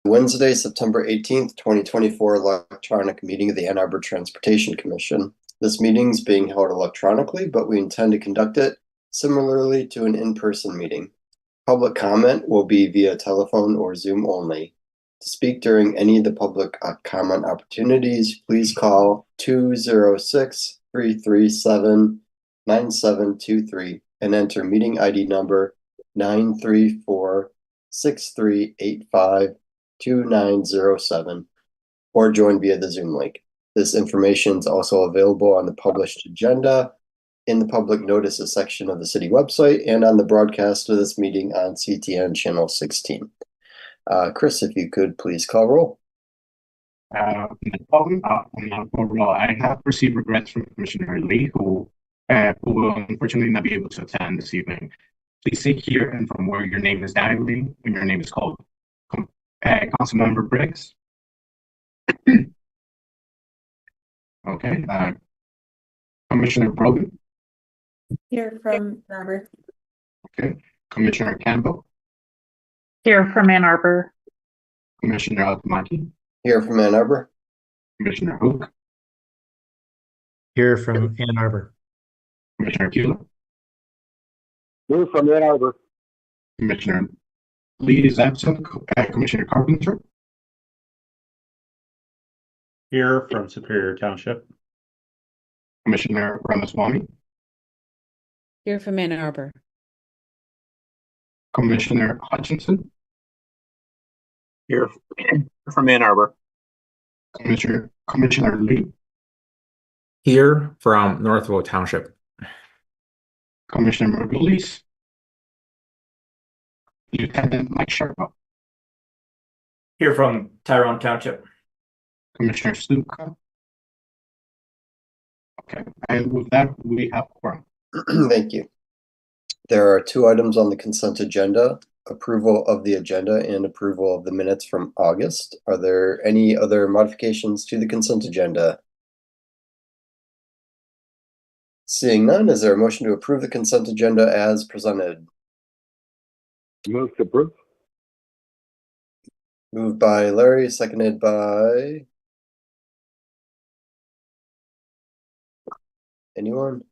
Wednesday, September 18th, 2024 electronic meeting of the Ann Arbor Transportation Commission. This meeting is being held electronically, but we intend to conduct it similarly to an in-person meeting. Public comment will be via telephone or Zoom only. To speak during any of the public comment opportunities, please call 206-337-9723 and enter meeting ID number 934-6385-2907 or join via the Zoom link. This information is also available on the published agenda, in the public notices section of the city website, and on the broadcast of this meeting on CTN channel 16. Chris, if you could please call roll. I have received regrets from Commissioner Lee, who will unfortunately not be able to attend this evening. Please say here and from where your name is dialing when your name is called. Councilmember Briggs. Okay. Commissioner Brogan. Here from Ann Arbor. Okay. Commissioner Campbell. Here from Ann Arbor. Commissioner Altamaki. Here from Ann Arbor. Commissioner Hook. Here from Ann Arbor. Commissioner Keeler. Here from Ann Arbor. Commissioner Lee is absent. Commissioner Carpenter. Here from Superior Township. Commissioner Ramaswamy. Here from Ann Arbor. Commissioner Hutchinson. Here from Ann Arbor. Commissioner Lee. Here from Northville Township. Commissioner Margulies. Lieutenant Mike Sharpa. Here from Tyrone Township. Commissioner Stuka. Okay, and with that, we have quorum. Thank you. There are two items on the consent agenda, approval of the agenda and approval of the minutes from August. Are there any other modifications to the consent agenda? Seeing none, is there a motion to approve the consent agenda as presented? Move to approve. Moved by Larry, seconded by anyone?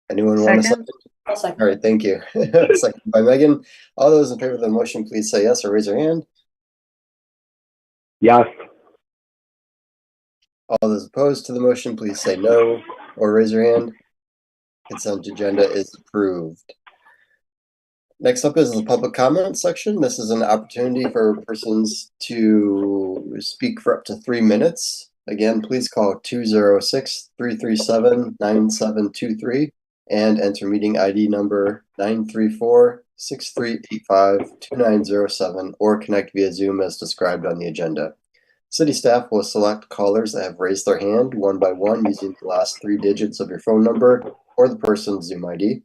Anyone want to second? I'll second. All right, thank you. Second by Megan. All those in favor of the motion, please say yes or raise your hand. Yes. All those opposed to the motion, please say no or raise your hand. Consent agenda is approved. Next up is the public comment section. This is an opportunity for persons to speak for up to 3 minutes. Again, please call 206-337-9723 and enter meeting ID number 934-6385-2907 or connect via Zoom as described on the agenda. City staff will select callers that have raised their hand one by one using the last 3 digits of your phone number or the person's Zoom ID.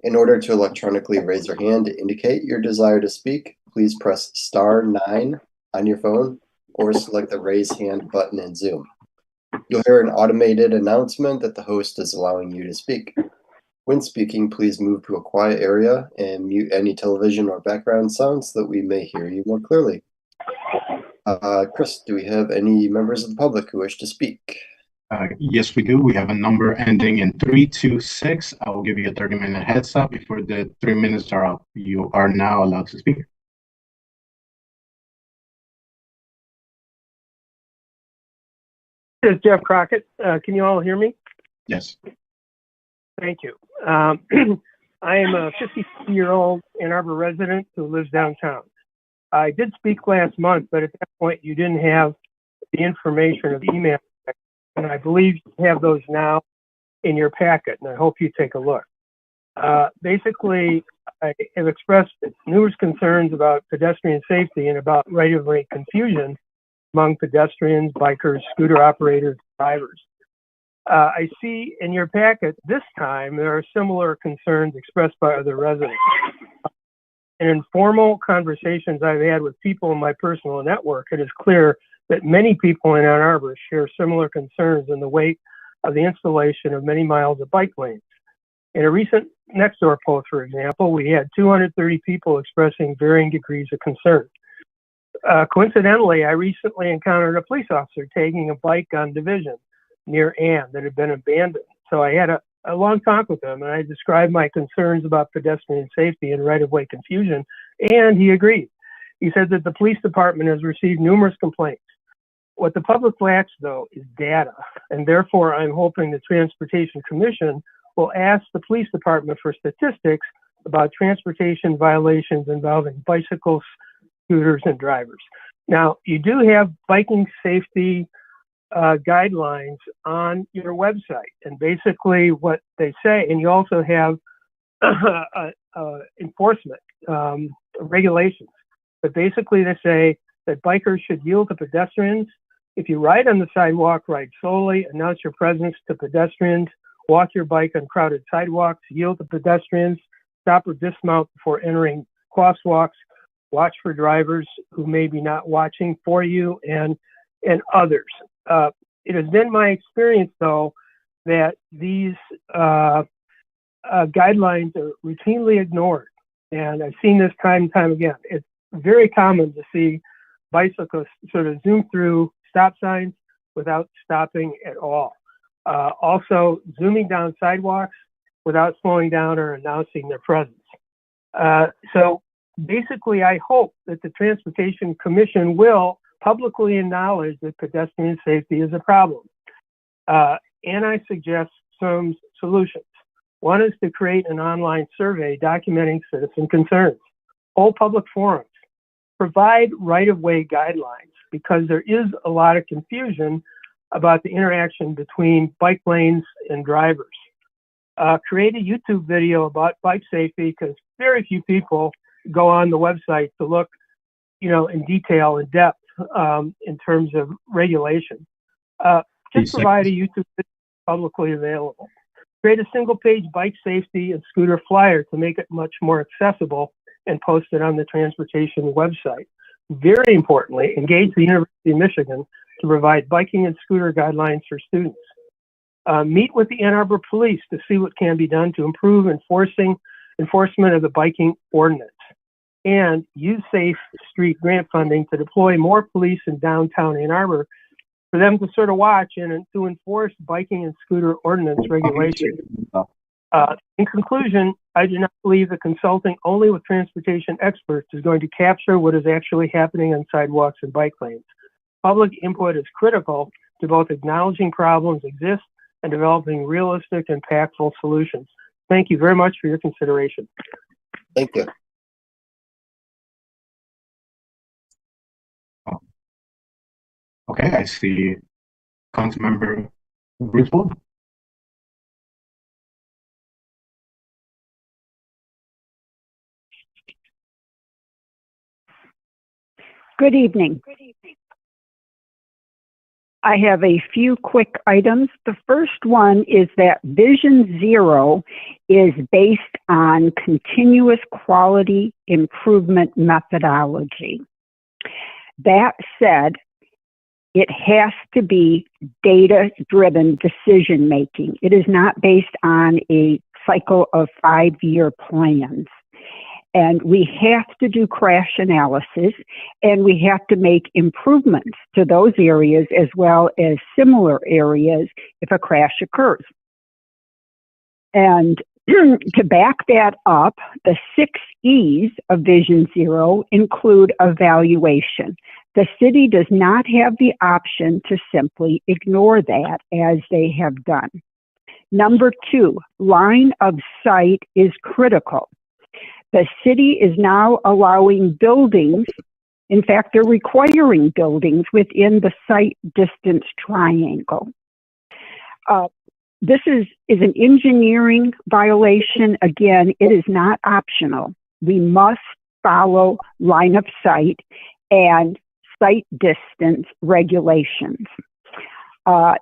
In order to electronically raise your hand to indicate your desire to speak, please press *9 on your phone or select the raise hand button in Zoom. You'll hear an automated announcement that the host is allowing you to speak. When speaking, please move to a quiet area and mute any television or background sounds so that we may hear you more clearly. Chris, do we have any members of the public who wish to speak? Yes, we do. We have a number ending in 326. I will give you a 30-minute heads up before the 3 minutes are up. You are now allowed to speak. This is Jeff Crockett. Can you all hear me? Yes. Thank you. I am a 50-year-old Ann Arbor resident who lives downtown. I did speak last month, but at that point you didn't have the information of email, and I believe you have those now in your packet, and I hope you take a look. Basically, I have expressed numerous concerns about pedestrian safety and about right-of-way confusion among pedestrians, bikers, scooter operators, drivers. I see in your packet this time there are similar concerns expressed by other residents. In informal conversations I've had with people in my personal network, it is clear that many people in Ann Arbor share similar concerns in the wake of the installation of many miles of bike lanes. In a recent Nextdoor post, for example, we had 230 people expressing varying degrees of concern. Coincidentally, I recently encountered a police officer taking a bike on Division near Ann that had been abandoned. So I had a long talk with him, and I described my concerns about pedestrian safety and right-of-way confusion, and he agreed. He said that the police department has received numerous complaints. What the public lacks, though, is data, and therefore I'm hoping the Transportation Commission will ask the police department for statistics about transportation violations involving bicycles, scooters, and drivers. Now, you do have biking safety guidelines on your website, and basically what they say, and you also have enforcement regulations, but basically they say that bikers should yield to pedestrians. If you ride on the sidewalk, ride slowly, announce your presence to pedestrians, walk your bike on crowded sidewalks, yield to pedestrians, stop or dismount before entering crosswalks, watch for drivers who may be not watching for you, and others. It has been my experience, though, that these guidelines are routinely ignored, and I've seen this time and time again. It's very common to see bicyclists sort of zoom through stop signs without stopping at all. Also, zooming down sidewalks without slowing down or announcing their presence. So basically, I hope that the Transportation Commission will publicly acknowledge that pedestrian safety is a problem. And I suggest some solutions. One is to create an online survey documenting citizen concerns. Hold public forums. Provide right-of-way guidelines, because there is a lot of confusion about the interaction between bike lanes and drivers. Create a YouTube video about bike safety, because very few people go on the website to look, in detail, in depth, in terms of regulation. Just provide a YouTube video publicly available. Create a single-page bike safety and scooter flyer to make it much more accessible and post it on the transportation website. Very importantly, engage the University of Michigan to provide biking and scooter guidelines for students. Meet with the Ann Arbor Police to see what can be done to improve enforcement of the biking ordinance. And use Safe Street grant funding to deploy more police in downtown Ann Arbor for them to sort of watch and to enforce biking and scooter ordinance regulations. In conclusion, I do not believe that consulting only with transportation experts is going to capture what is actually happening on sidewalks and bike lanes. Public input is critical to both acknowledging problems exist and developing realistic, impactful solutions. Thank you very much for your consideration. Thank you. Okay, I see Councilmember Griswold. Good evening. I have a few quick items. The first one is that Vision Zero is based on continuous quality improvement methodology. That said, it has to be data-driven decision-making. It is not based on a cycle of 5-year plans. And we have to do crash analysis, and we have to make improvements to those areas as well as similar areas if a crash occurs. And to back that up, the 6 E's of Vision Zero include evaluation. The city does not have the option to simply ignore that, as they have done. Number 2, line of sight is critical. The city is now allowing buildings, in fact, they're requiring buildings within the sight distance triangle. This is an engineering violation. Again, it is not optional. We must follow line of sight and sight distance regulations.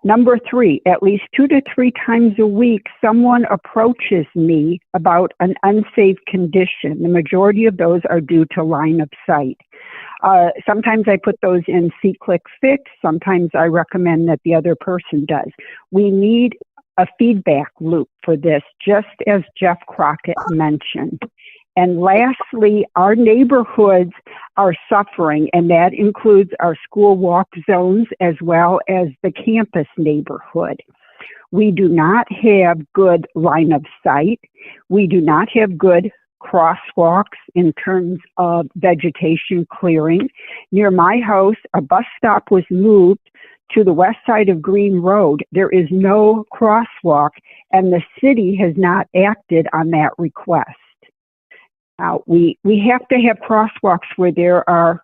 Number 3, at least 2 to 3 times a week, someone approaches me about an unsafe condition. The majority of those are due to line of sight. Sometimes I put those in See, Click, Fix. Sometimes I recommend that the other person does. We need a feedback loop for this, just as Jeff Crockett mentioned. And lastly, our neighborhoods are suffering, and that includes our school walk zones as well as the campus neighborhood. We do not have good line of sight. We do not have good crosswalks in terms of vegetation clearing. Near my house, a bus stop was moved to the west side of Green Road. There is no crosswalk, and the city has not acted on that request. We have to have crosswalks where there are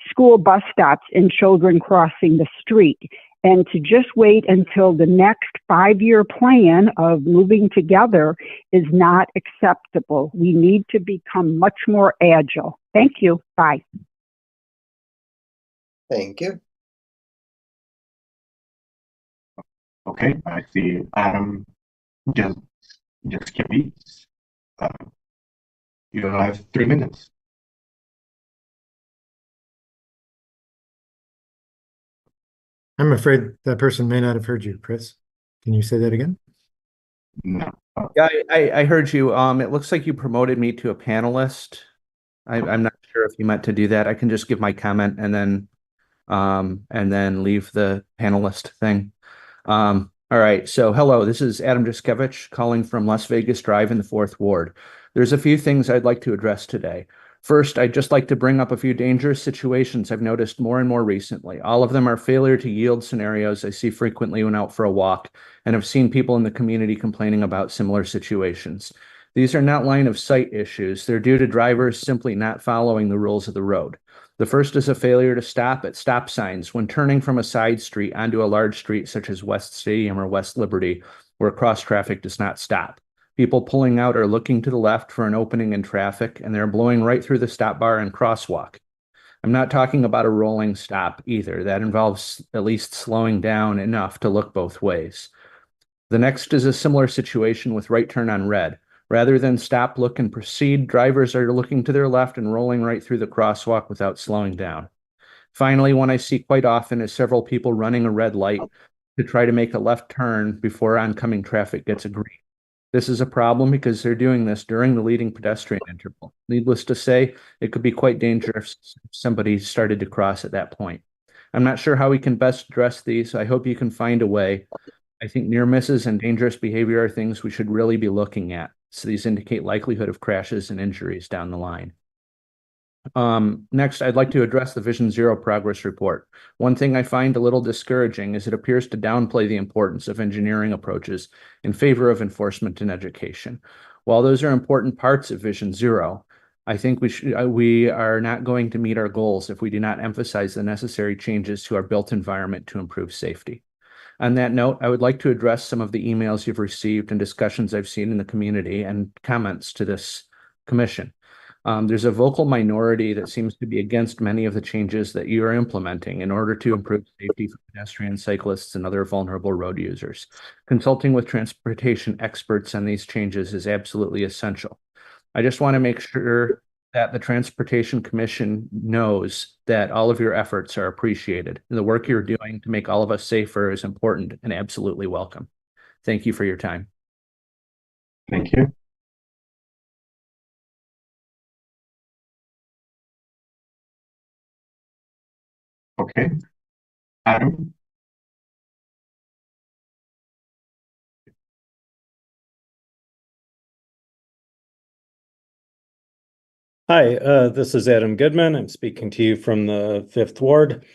school bus stops and children crossing the street. And to just wait until the next 5-year plan of moving together is not acceptable. We need to become much more agile. Thank you. Bye. Thank you. Okay, I see Adam just you have 3 minutes. I'm afraid that person may not have heard you, Chris. Can you say that again? No. Yeah, I heard you. It looks like you promoted me to a panelist. I'm not sure if you meant to do that. I can just give my comment and then leave the panelist thing. All right. So hello, this is Adam Juskevich calling from Las Vegas Drive in the 4th Ward. There's a few things I'd like to address today. First, I'd just like to bring up a few dangerous situations I've noticed more and more recently. All of them are failure to yield scenarios I see frequently when out for a walk, and have seen people in the community complaining about similar situations. These are not line of sight issues. They're due to drivers simply not following the rules of the road. The first is a failure to stop at stop signs when turning from a side street onto a large street such as West Stadium or West Liberty, where cross traffic does not stop. People pulling out are looking to the left for an opening in traffic, and they're blowing right through the stop bar and crosswalk. I'm not talking about a rolling stop either. That involves at least slowing down enough to look both ways. The next is a similar situation with right turn on red. Rather than stop, look, and proceed, drivers are looking to their left and rolling right through the crosswalk without slowing down. Finally, one I see quite often is several people running a red light to try to make a left turn before oncoming traffic gets a green. This is a problem because they're doing this during the leading pedestrian interval. Needless to say, it could be quite dangerous if somebody started to cross at that point. I'm not sure how we can best address these. I hope you can find a way. I think near misses and dangerous behavior are things we should really be looking at. So these indicate likelihood of crashes and injuries down the line. Next, I'd like to address the Vision Zero progress report. One thing I find a little discouraging is it appears to downplay the importance of engineering approaches in favor of enforcement and education. While those are important parts of Vision Zero, I think we are not going to meet our goals if we do not emphasize the necessary changes to our built environment to improve safety. On that note, I would like to address some of the emails you've received and discussions I've seen in the community and comments to this commission. There's a vocal minority that seems to be against many of the changes that you are implementing in order to improve safety for pedestrians, cyclists, and other vulnerable road users. Consulting with transportation experts on these changes is absolutely essential. I just want to make sure that the Transportation Commission knows that all of your efforts are appreciated. The work you're doing to make all of us safer is important and absolutely welcome. Thank you for your time. Thank you. Okay. Adam? Hi, this is Adam Goodman. I'm speaking to you from the 5th Ward.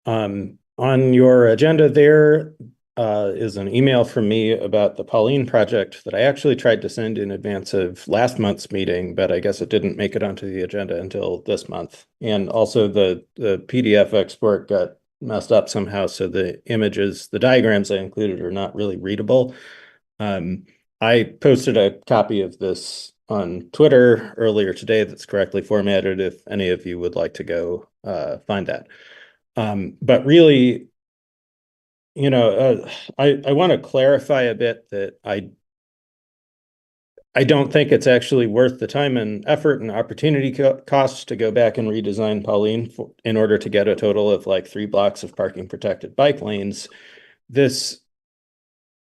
On your agenda there is an email from me about the Pauline project that I actually tried to send in advance of last month's meeting, but I guess it didn't make it onto the agenda until this month. And also the PDF export got messed up somehow, so the diagrams I included are not really readable. I posted a copy of this on Twitter earlier today that's correctly formatted if any of you would like to go find that. But really, I want to clarify a bit that I don't think it's actually worth the time and effort and opportunity costs to go back and redesign Pauline in order to get a total of like 3 blocks of parking protected bike lanes. This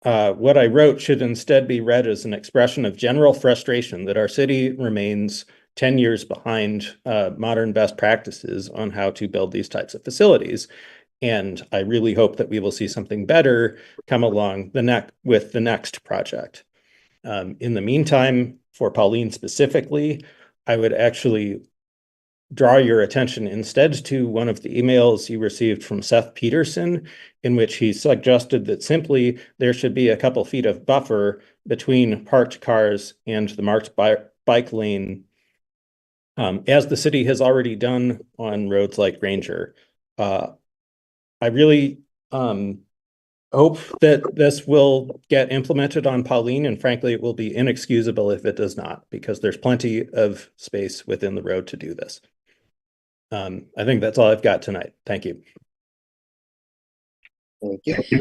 what I wrote should instead be read as an expression of general frustration that our city remains 10 years behind modern best practices on how to build these types of facilities. And I really hope that we will see something better come along with the next project. In the meantime, for Pauline specifically, I would actually draw your attention instead to one of the emails you received from Seth Peterson, in which he suggested that simply there should be a couple feet of buffer between parked cars and the marked bike lane, as the city has already done on roads like Ranger. I really hope that this will get implemented on Pauline, and frankly, it will be inexcusable if it does not, because there's plenty of space within the road to do this. I think that's all I've got tonight. Thank you. Thank you. Thank you.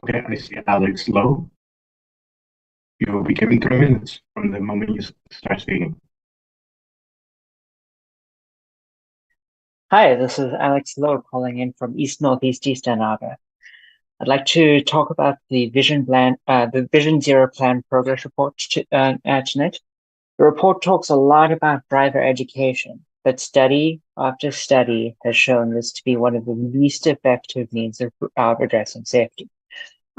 Okay, I see Alex Lowe. You will be given 3 minutes from the moment you start speaking. Hi, this is Alex Lowe calling in from East Northeast Ann Arbor. I'd like to talk about the Vision Zero Plan Progress Report tonight. The report talks a lot about driver education, but study after study has shown this to be one of the least effective means of addressing safety.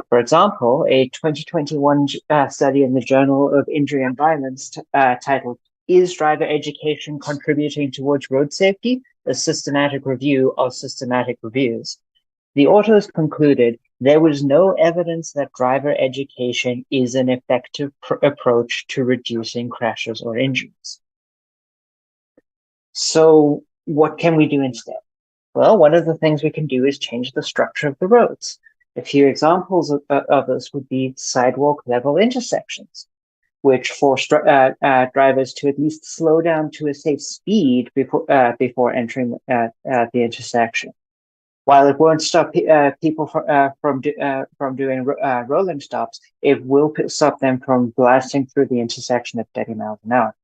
For example, a 2021 study in the Journal of Injury and Violence titled, "Is Driver Education Contributing Towards Road Safety? A Systematic Review of Systematic Reviews." The authors concluded there was no evidence that driver education is an effective approach to reducing crashes or injuries. So what can we do instead? Well, one of the things we can do is change the structure of the roads. A few examples of this would be sidewalk level intersections, which force drivers to at least slow down to a safe speed before entering the intersection. While it won't stop people from doing rolling stops, it will stop them from blasting through the intersection at 30 miles an hour.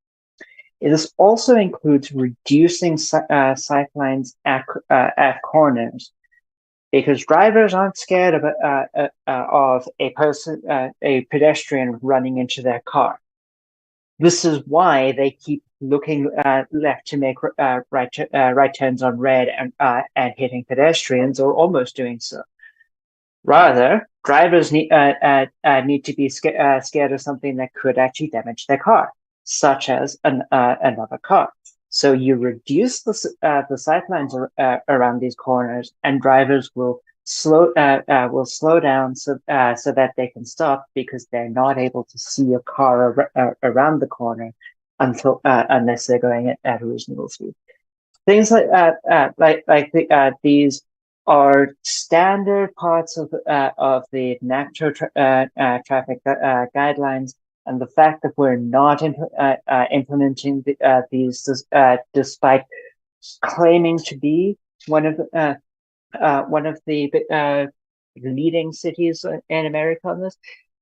This also includes reducing sight lines at corners, because drivers aren't scared of a pedestrian running into their car. This is why they keep looking left to make right turns on red and hitting pedestrians, or almost doing so. Rather, drivers need to be scared of something that could actually damage their car, such as another car. So you reduce the sightlines around these corners, and drivers will slow down so that they can stop, because they're not able to see a car around the corner unless they're going at a reasonable speed. Things like these are standard parts of the NACTO traffic guidelines. And the fact that we're not implementing these, despite claiming to be one of the leading cities in America on this,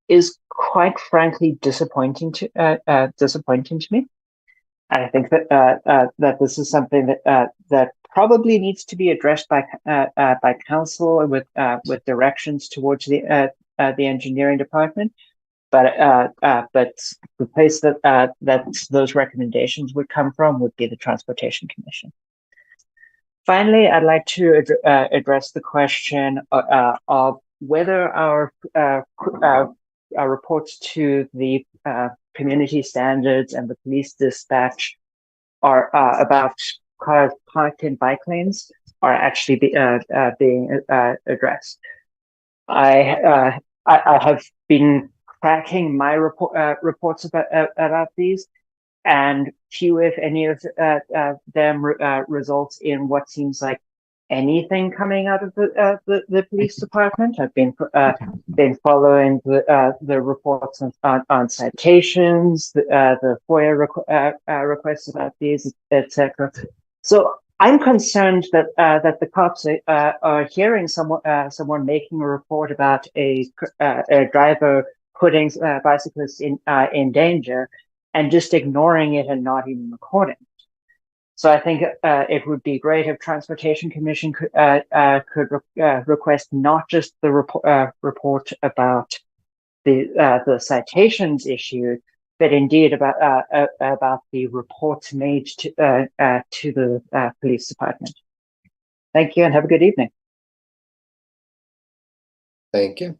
is quite frankly disappointing to me. And I think that this is something that probably needs to be addressed by council with directions towards the engineering department. But the place that those recommendations would come from would be the Transportation Commission. Finally, I'd like to address the question of whether our reports to the community standards and the police dispatch are about cars parked in bike lanes are actually being addressed. I have been tracking my reports about these, and few, if any, of them results in what seems like anything coming out of the police department. I've been following the reports on citations, the FOIA requests about these, etc. So I'm concerned that the cops are hearing someone making a report about a driver putting bicyclists in danger, and just ignoring it and not even recording it. So I think it would be great if Transportation Commission could request not just the report about the citations issued, but indeed about the reports made to the police department. Thank you, and have a good evening. Thank you.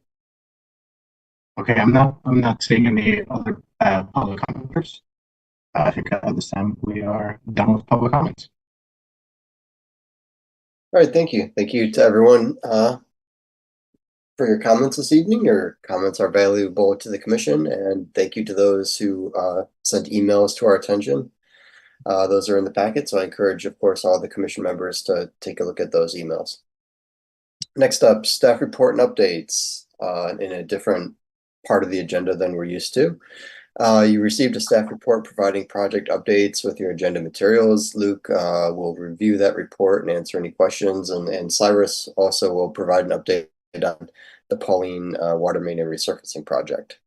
Okay, I'm not seeing any other public commenters. I think at this time we are done with public comments. All right, thank you. Thank you to everyone for your comments this evening. Your comments are valuable to the commission, and thank you to those who sent emails to our attention. Those are in the packet, so I encourage, of course, all the commission members to take a look at those emails. Next up, staff report and updates in a different part of the agenda than we're used to. You received a staff report providing project updates with your agenda materials. Luke will review that report and answer any questions, and Cyrus also will provide an update on the Pauline water main and resurfacing project.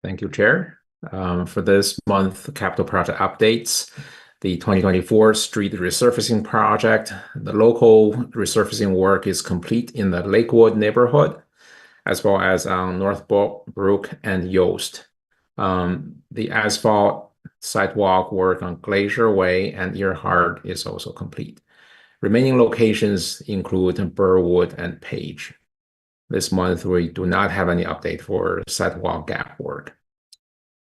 Thank you, Chair. For this month, capital project updates, the 2024 street resurfacing project, the local resurfacing work is complete in the Lakewood neighborhood, as well as on North Brook and Yost. The asphalt sidewalk work on Glacier Way and Earhart is also complete. Remaining locations include Burwood and Page. This month, we do not have any update for sidewalk gap work.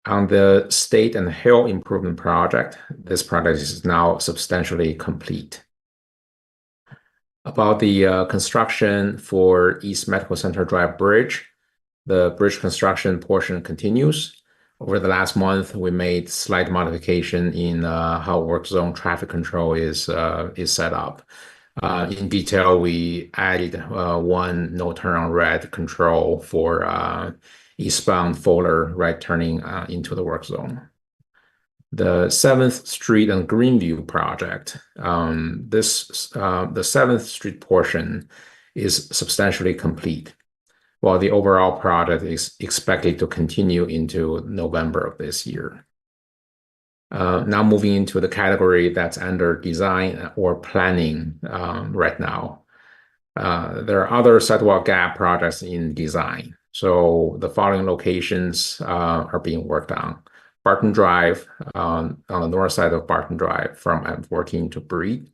On the State and Hill Improvement Project, this project is now substantially complete. About the construction for East Medical Center Drive Bridge, the bridge construction portion continues. Over the last month, we made slight modification in how work zone traffic control is set up. In detail, we added one no turn on red control for eastbound Fuller right turning into the work zone. The 7th Street and Greenview project, the 7th Street portion is substantially complete, while the overall project is expected to continue into November of this year. Now moving into the category that's under design or planning right now. There are other sidewalk gap projects in design. So the following locations are being worked on. Barton Drive, on the north side of Barton Drive from M14 to Breed,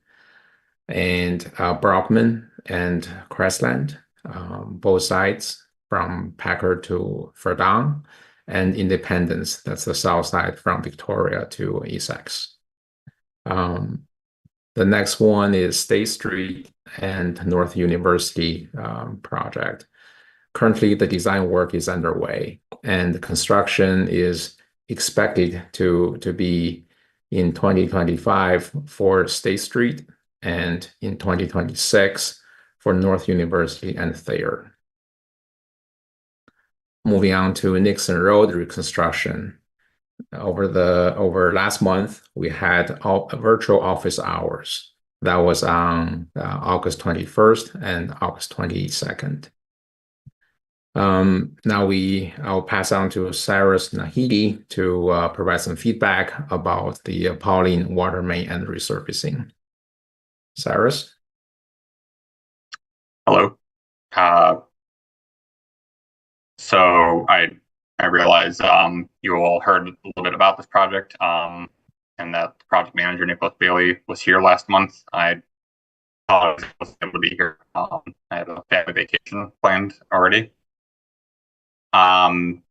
and Brockman and Crestland, both sides from Packard to Verdun, and Independence, that's the south side from Victoria to Essex. The next one is State Street and North University project. Currently, the design work is underway, and the construction is expected to be in 2025 for State Street and in 2026 for North University and Thayer. Moving on to Nixon Road reconstruction. Over last month, we had virtual office hours. That was on August 21st and August 22nd. Now I'll pass on to Cyrus Nahidi to provide some feedback about the Pauline water main and resurfacing. Cyrus? Hello. So I realize you all heard a little bit about this project, and that the project manager Nicholas Bailey was here last month. I apologize I wasn't able to be here. I had a family vacation planned already. There's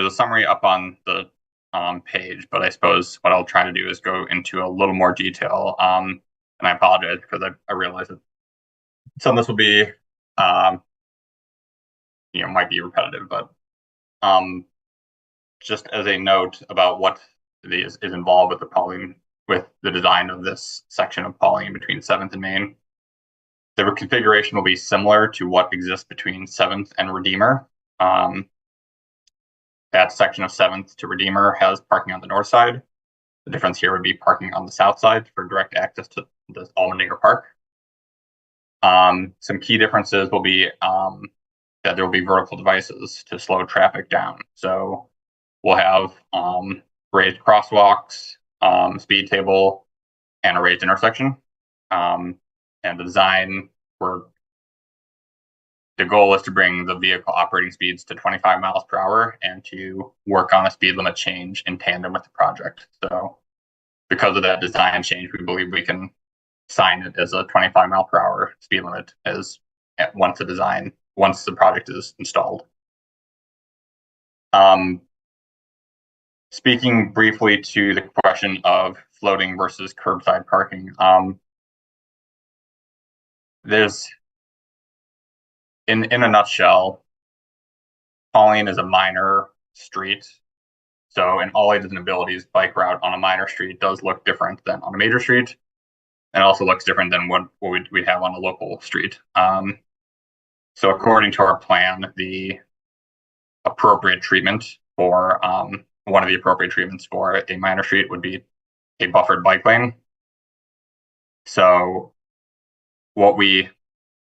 a summary up on the page, but I suppose what I'll try to do is go into a little more detail. And I apologize because I realize that some of this will be, might be repetitive, but just as a note about what is involved with the design of this section of Pauline between 7th and Main. The configuration will be similar to what exists between 7th and Redeemer. That section of 7th to Redeemer has parking on the north side. The difference here would be parking on the south side for direct access to the Almendinger Park. Some key differences will be that there will be vertical devices to slow traffic down. So we'll have raised crosswalks, speed table, and a raised intersection. And the design, the goal is to bring the vehicle operating speeds to 25 miles per hour and to work on a speed limit change in tandem with the project. So because of that design change, we believe we can sign it as a 25 mile per hour speed limit once the project is installed. Speaking briefly to the question of floating versus curbside parking, there's, in a nutshell, Pauline is a minor street. So in all ages and abilities, bike route on a minor street does look different than on a major street, and also looks different than what we'd have on a local street. So according to our plan, the appropriate treatment for one of the appropriate treatments for a minor street would be a buffered bike lane. So what we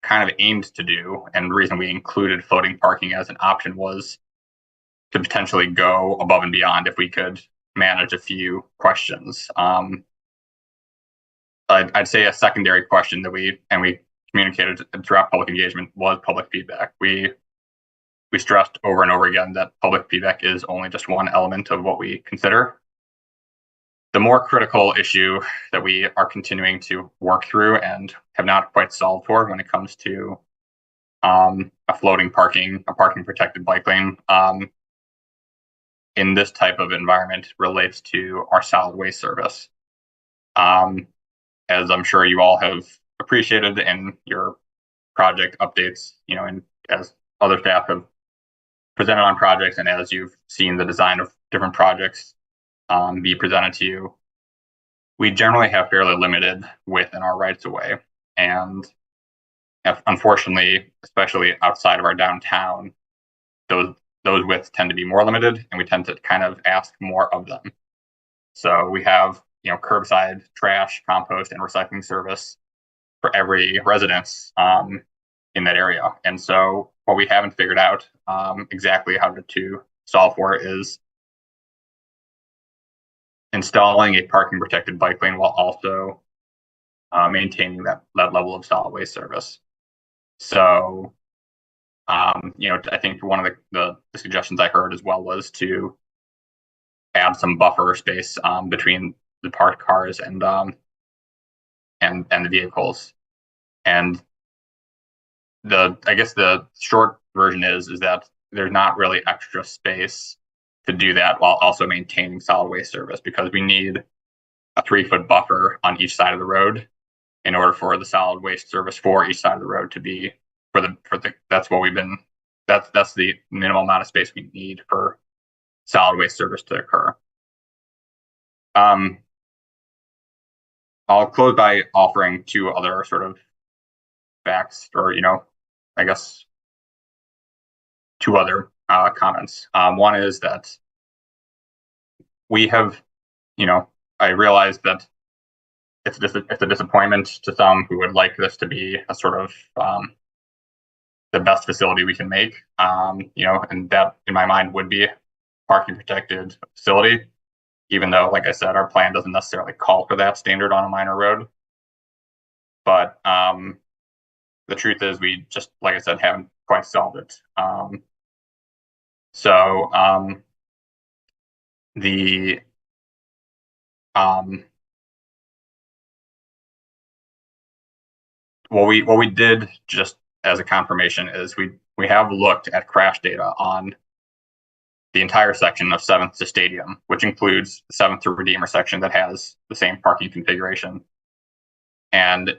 kind of aimed to do, and the reason we included floating parking as an option, was to potentially go above and beyond if we could manage a few questions. I'd say a secondary question that we communicated throughout public engagement was public feedback. We stressed over and over again that public feedback is only just one element of what we consider. The more critical issue that we are continuing to work through and have not quite solved for when it comes to a parking protected bike lane in this type of environment relates to our solid waste service. As I'm sure you all have appreciated in your project updates, and as other staff have presented on projects, and as you've seen the design of different projects be presented to you, we generally have fairly limited width in our rights of way. And unfortunately, especially outside of our downtown, those widths tend to be more limited, and we tend to kind of ask more of them. So we have, curbside trash, compost, and recycling service for every residence in that area. And so what we haven't figured out exactly how to solve for is installing a parking protected bike lane while also maintaining that level of solid waste service. So, I think one of the suggestions I heard as well was to add some buffer space between the parked cars and the vehicles. And I guess the short version is that there's not really extra space to do that while also maintaining solid waste service, because we need a 3-foot buffer on each side of the road in order for the solid waste service for each side of the road to be that's the minimal amount of space we need for solid waste service to occur. I'll close by offering 2 other sort of facts, or I guess 2 other comments. One is that we have, I realize that it's a disappointment to some who would like this to be a sort of the best facility we can make, and that in my mind would be a parking protected facility, even though, like I said, our plan doesn't necessarily call for that standard on a minor road. But the truth is, we just, like I said, haven't quite solved it. What we did, just as a confirmation, is we have looked at crash data on the entire section of 7th to Stadium, which includes the 7th to Redeemer section that has the same parking configuration. And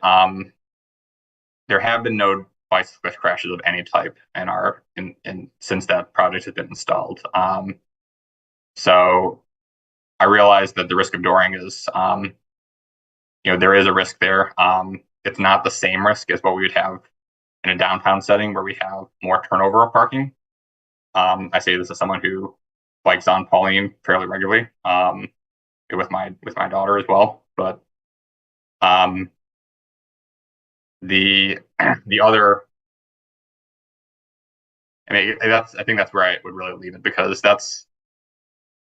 there have been no bicyclist crashes of any type since that project has been installed. So I realize that the risk of dooring is, there is a risk there. It's not the same risk as what we would have in a downtown setting where we have more turnover of parking. I say this as someone who bikes on Pauline fairly regularly, with my daughter as well. But the other, I think that's where I would really leave it, because that's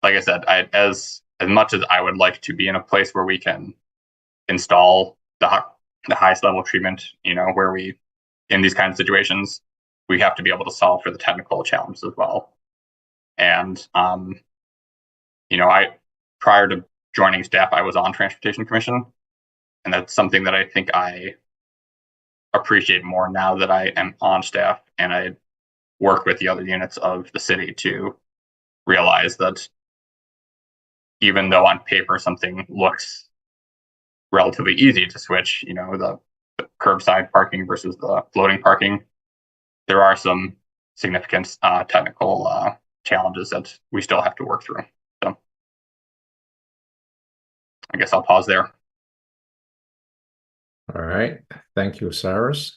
like I said, as much as I would like to be in a place where we can install the highest level treatment, where we, in these kinds of situations, we have to be able to solve for the technical challenges as well. And prior to joining staff, I was on Transportation Commission, and that's something that I think I appreciate more now that I am on staff and I work with the other units of the city to realize that even though on paper something looks relatively easy to switch, the curbside parking versus the floating parking, there are some significant technical challenges that we still have to work through. So I guess I'll pause there. All right. Thank you, Cyrus.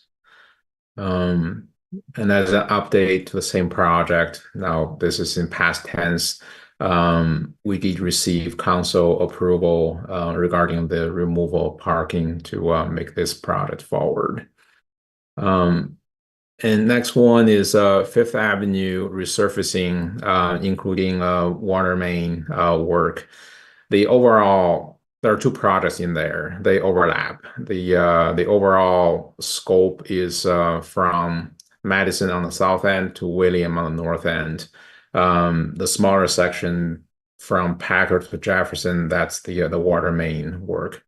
And as an update to the same project, now this is in past tense, we did receive council approval regarding the removal of parking to make this project forward. And next one is Fifth Avenue resurfacing, including water main work. There are two projects in there. They overlap. The overall scope is from Madison on the south end to William on the north end. The smaller section from Packard to Jefferson, that's the water main work.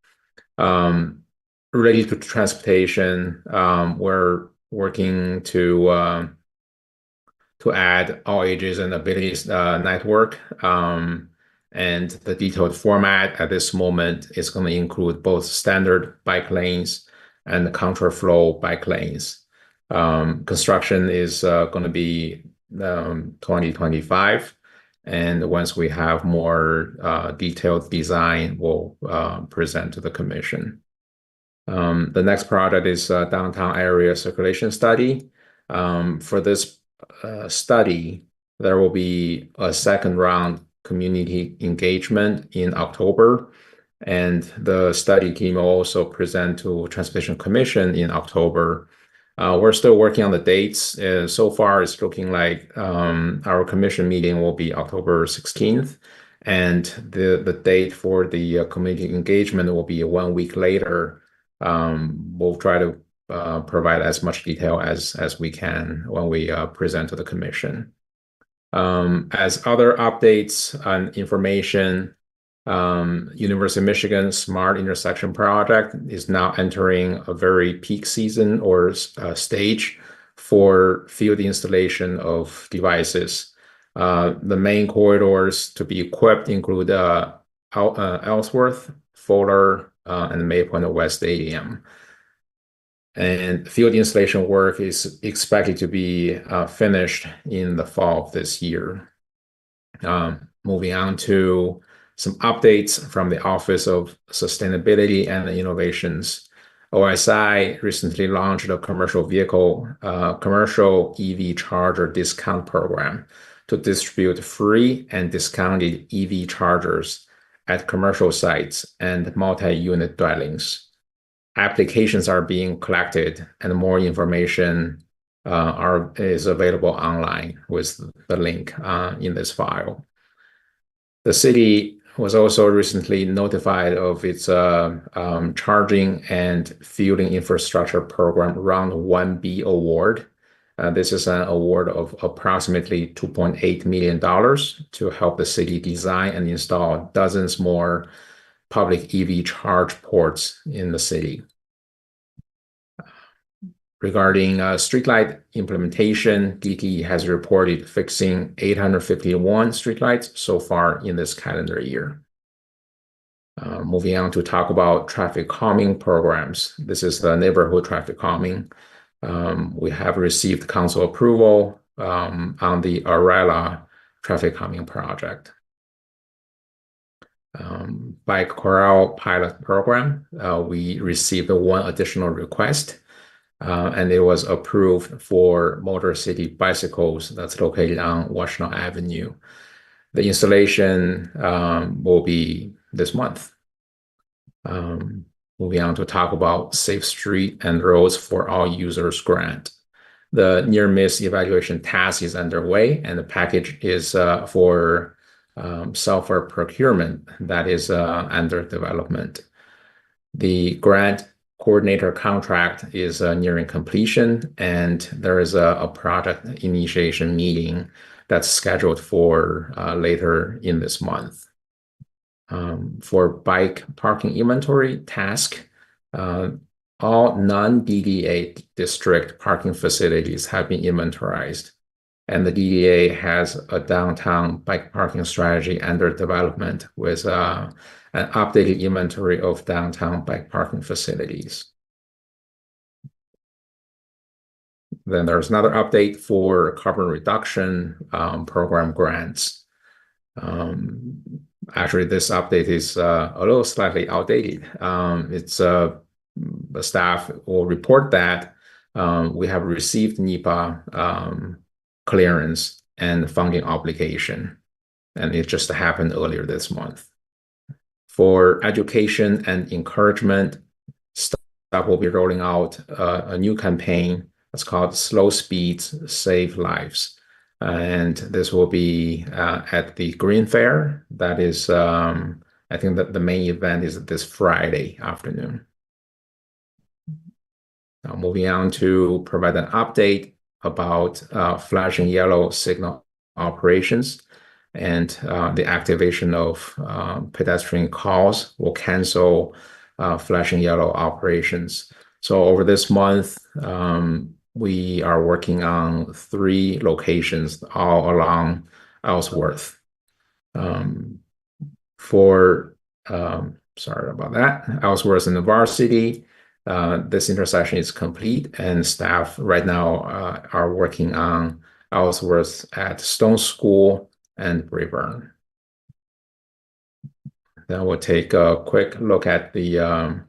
Related to transportation, we're working to add all ages and abilities network. And the detailed format at this moment is going to include both standard bike lanes and the contraflow bike lanes. Construction is going to be 2025. And once we have more detailed design, we'll present to the commission. The next project is downtown area circulation study. For this study, there will be a second round community engagement in October, and the study team will also present to Transportation Commission in October. We're still working on the dates. So far, it's looking like our commission meeting will be October 16th, and the date for the community engagement will be 1 week later. We'll try to provide as much detail as we can when we present to the commission. As other updates and information, University of Michigan Smart Intersection Project is now entering a very peak season or stage for field installation of devices. The main corridors to be equipped include Ellsworth, Fuller, and Maypoint West Stadium. And field installation work is expected to be finished in the fall of this year. Moving on to some updates from the Office of Sustainability and Innovations. OSI recently launched a commercial EV charger discount program to distribute free and discounted EV chargers at commercial sites and multi-unit dwellings. Applications are being collected, and more information is available online with the link in this file. The city was also recently notified of its charging and fueling infrastructure program Round 1B award. This is an award of approximately $2.8 million to help the city design and install dozens more public EV charge ports in the city. Regarding streetlight implementation, DTE has reported fixing 851 streetlights so far in this calendar year. Moving on to talk about traffic calming programs. This is the neighborhood traffic calming. We have received council approval on the Arella traffic calming project. Bike corral pilot program, we received one additional request, and it was approved for Motor City bicycles that's located on Washtenaw Avenue. The installation will be this month. Moving on to talk about Safe Street and Roads for All Users grant. The near-miss evaluation task is underway, and the package is for software procurement that is under development. The grant coordinator contract is nearing completion, and there is a project initiation meeting that's scheduled for later in this month. For bike parking inventory task, all non-DDA district parking facilities have been inventorized, and the DDA has a downtown bike parking strategy under development with an updated inventory of downtown bike parking facilities. Then there's another update for carbon reduction program grants. Actually, this update is a little slightly outdated. The staff will report that we have received NEPA clearance and funding obligation, and it just happened earlier this month. For education and encouragement, staff will be rolling out a new campaign that's called Slow Speeds Save Lives. And this will be at the Green Fair. That is, I think that the main event is this Friday afternoon. Now, moving on to provide an update about flashing yellow signal operations, and the activation of pedestrian calls will cancel flashing yellow operations. So over this month, we are working on 3 locations all along Ellsworth. Sorry about that, Ellsworth and the Varsity, this intersection is complete, and staff right now are working on Ellsworth at Stone School and Brayburn. Then we'll take a quick look at the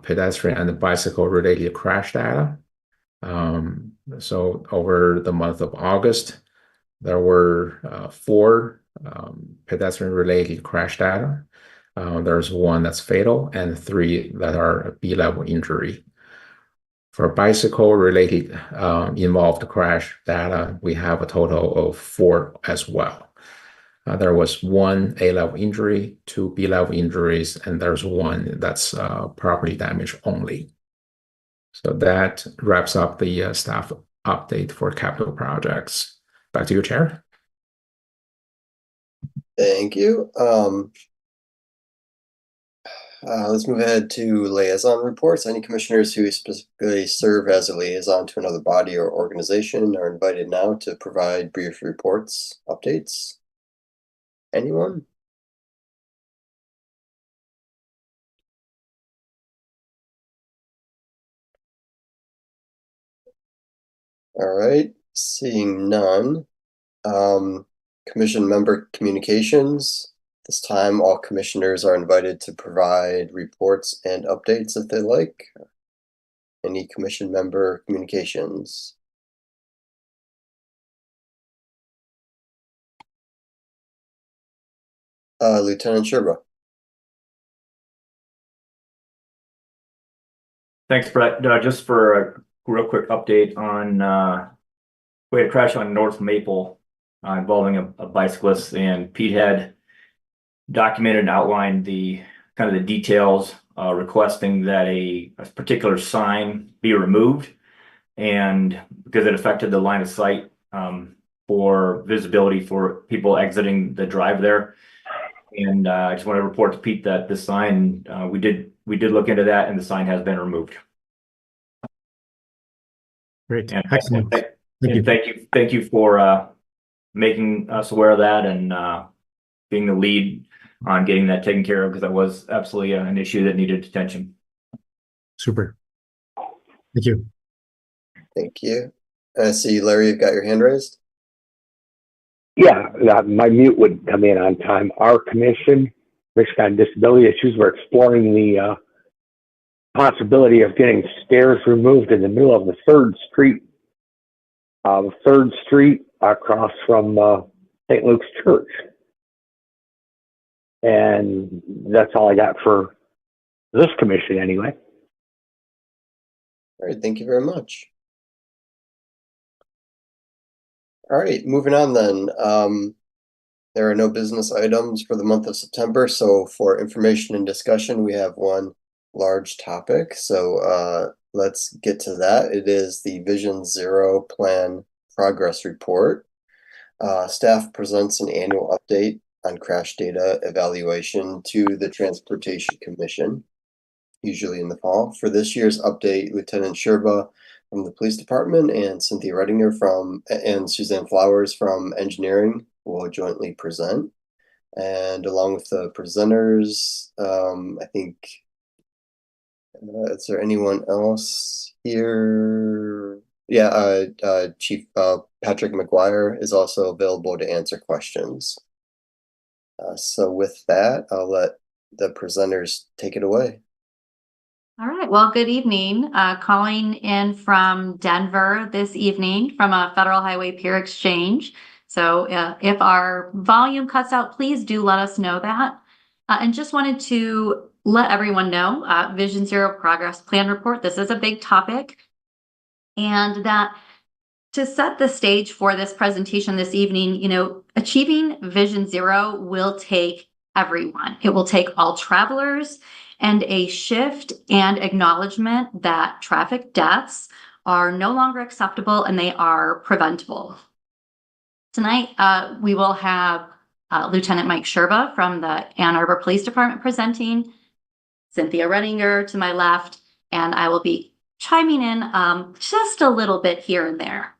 pedestrian and bicycle related crash data. So over the month of August, there were 4 pedestrian related crash data. There's 1 that's fatal and 3 that are B-level injury. For bicycle related involved crash data, we have a total of 4 as well. There was 1 A-level injury, 2 B-level injuries, and there's 1 that's property damage only. So that wraps up the staff update for capital projects. Back to you, Chair. Thank you. Let's move ahead to liaison reports. Any commissioners who specifically serve as a liaison to another body or organization are invited now to provide brief reports, updates. Anyone? All right, seeing none. Commission member communications. This time, all commissioners are invited to provide reports and updates if they like. Any commission member communications? Lieutenant Sherba. Thanks, Brett. Just for a real quick update on we had a crash on North Maple involving a bicyclist, and Pete had documented and outlined the kind of the details, requesting that a particular sign be removed, and because it affected the line of sight for visibility for people exiting the drive there. And I just want to report to Pete that the sign, we did look into that, and the sign has been removed. Great. And Excellent. Thank you for making us aware of that, and being the lead on getting that taken care of, because that was absolutely an issue that needed attention. Super. Thank you. Thank you. I see, Larry, you've got your hand raised. Yeah, my mute wouldn't come in on time. Our commission, Michigan on Disability Issues, we're exploring the possibility of getting stairs removed in the middle of the 3rd Street. 3rd Street across from St. Luke's Church. And that's all I got for this commission anyway. All right, thank you very much. All right, moving on then. There are no business items for the month of September, so for information and discussion, we have one large topic. So let's get to that. It is the Vision Zero Plan Progress Report. Staff presents an annual update on crash data evaluation to the Transportation Commission, usually in the fall. For this year's update, Lieutenant Sherba from the Police Department and Cynthia Redinger and Suzanne Flowers from Engineering will jointly present. And along with the presenters, I think, is there anyone else here? Yeah, Chief Patrick McGuire is also available to answer questions. So with that, I'll let the presenters take it away. All right, well, good evening. Calling in from Denver this evening from a Federal Highway Peer Exchange. So if our volume cuts out, please do let us know that. And just wanted to let everyone know, Vision Zero Progress Plan Report, this is a big topic. And that to set the stage for this presentation this evening, you know, achieving Vision Zero will take everyone. It will take all travelers, and a shift and acknowledgement that traffic deaths are no longer acceptable and they are preventable. Tonight, we will have Lieutenant Mike Sherba from the Ann Arbor Police Department presenting, Cynthia Redinger to my left, and I will be chiming in just a little bit here and there.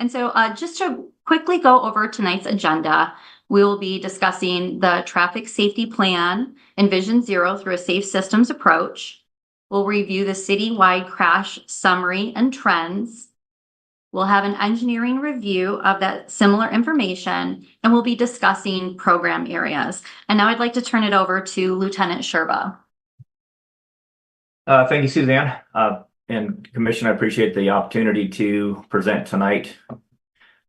And so just to quickly go over tonight's agenda, we will be discussing the traffic safety plan and Vision Zero through a safe systems approach. We'll review the citywide crash summary and trends. We'll have an engineering review of that similar information, and we'll be discussing program areas. And now I'd like to turn it over to Lieutenant Sherba. Thank you, Suzanne. And Commission, I appreciate the opportunity to present tonight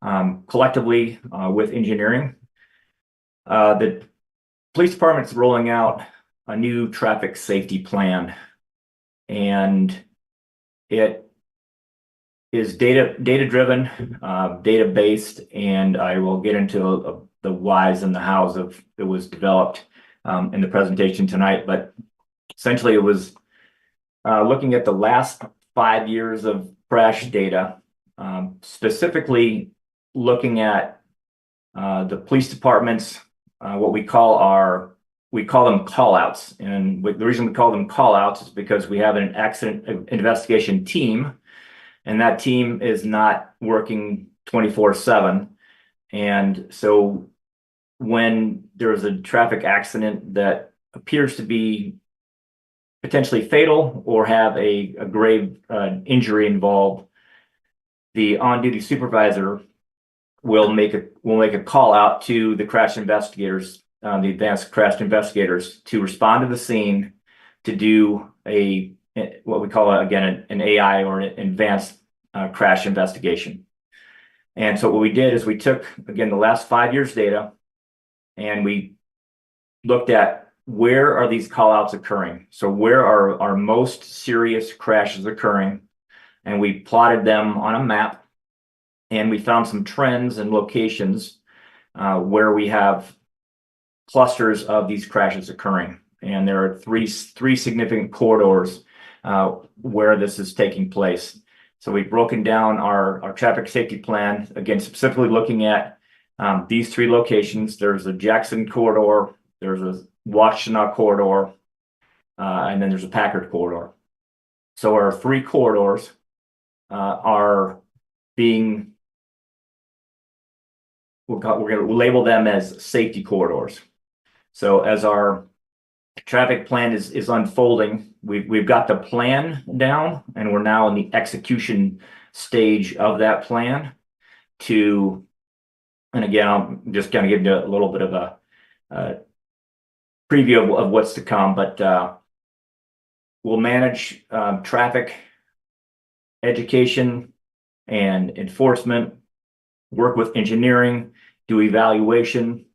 collectively with engineering. The police department's rolling out a new traffic safety plan, and it is data driven, data based, and I will get into the whys and the hows of it was developed in the presentation tonight. But essentially, it was looking at the last 5 years of crash data, specifically looking at the police department's what we call them call outs. And the reason we call them call outs is because we have an accident investigation team, and that team is not working 24/7. And so when there's a traffic accident that appears to be potentially fatal or have a grave injury involved, the on-duty supervisor will make a call out to the crash investigators, the advanced crash investigators, to respond to the scene, to do what we call again an AI or an advanced crash investigation. And so what we did is we took again the last 5 years data, and we looked at where are these call outs occurring. So where are our most serious crashes occurring, and we plotted them on a map. And we found some trends and locations where we have clusters of these crashes occurring. And there are three significant corridors where this is taking place. So we've broken down our traffic safety plan, again, specifically looking at these 3 locations. There's a Jackson corridor, there's a Washtenaw corridor, and then there's a Packard corridor. So our 3 corridors are being we're going to label them as safety corridors. So as our traffic plan is unfolding, we've got the plan down, and we're now in the execution stage of that plan. And again, I'm just going to give you a little bit of a preview of what's to come, but we'll manage traffic education and enforcement, work with engineering, do evaluation,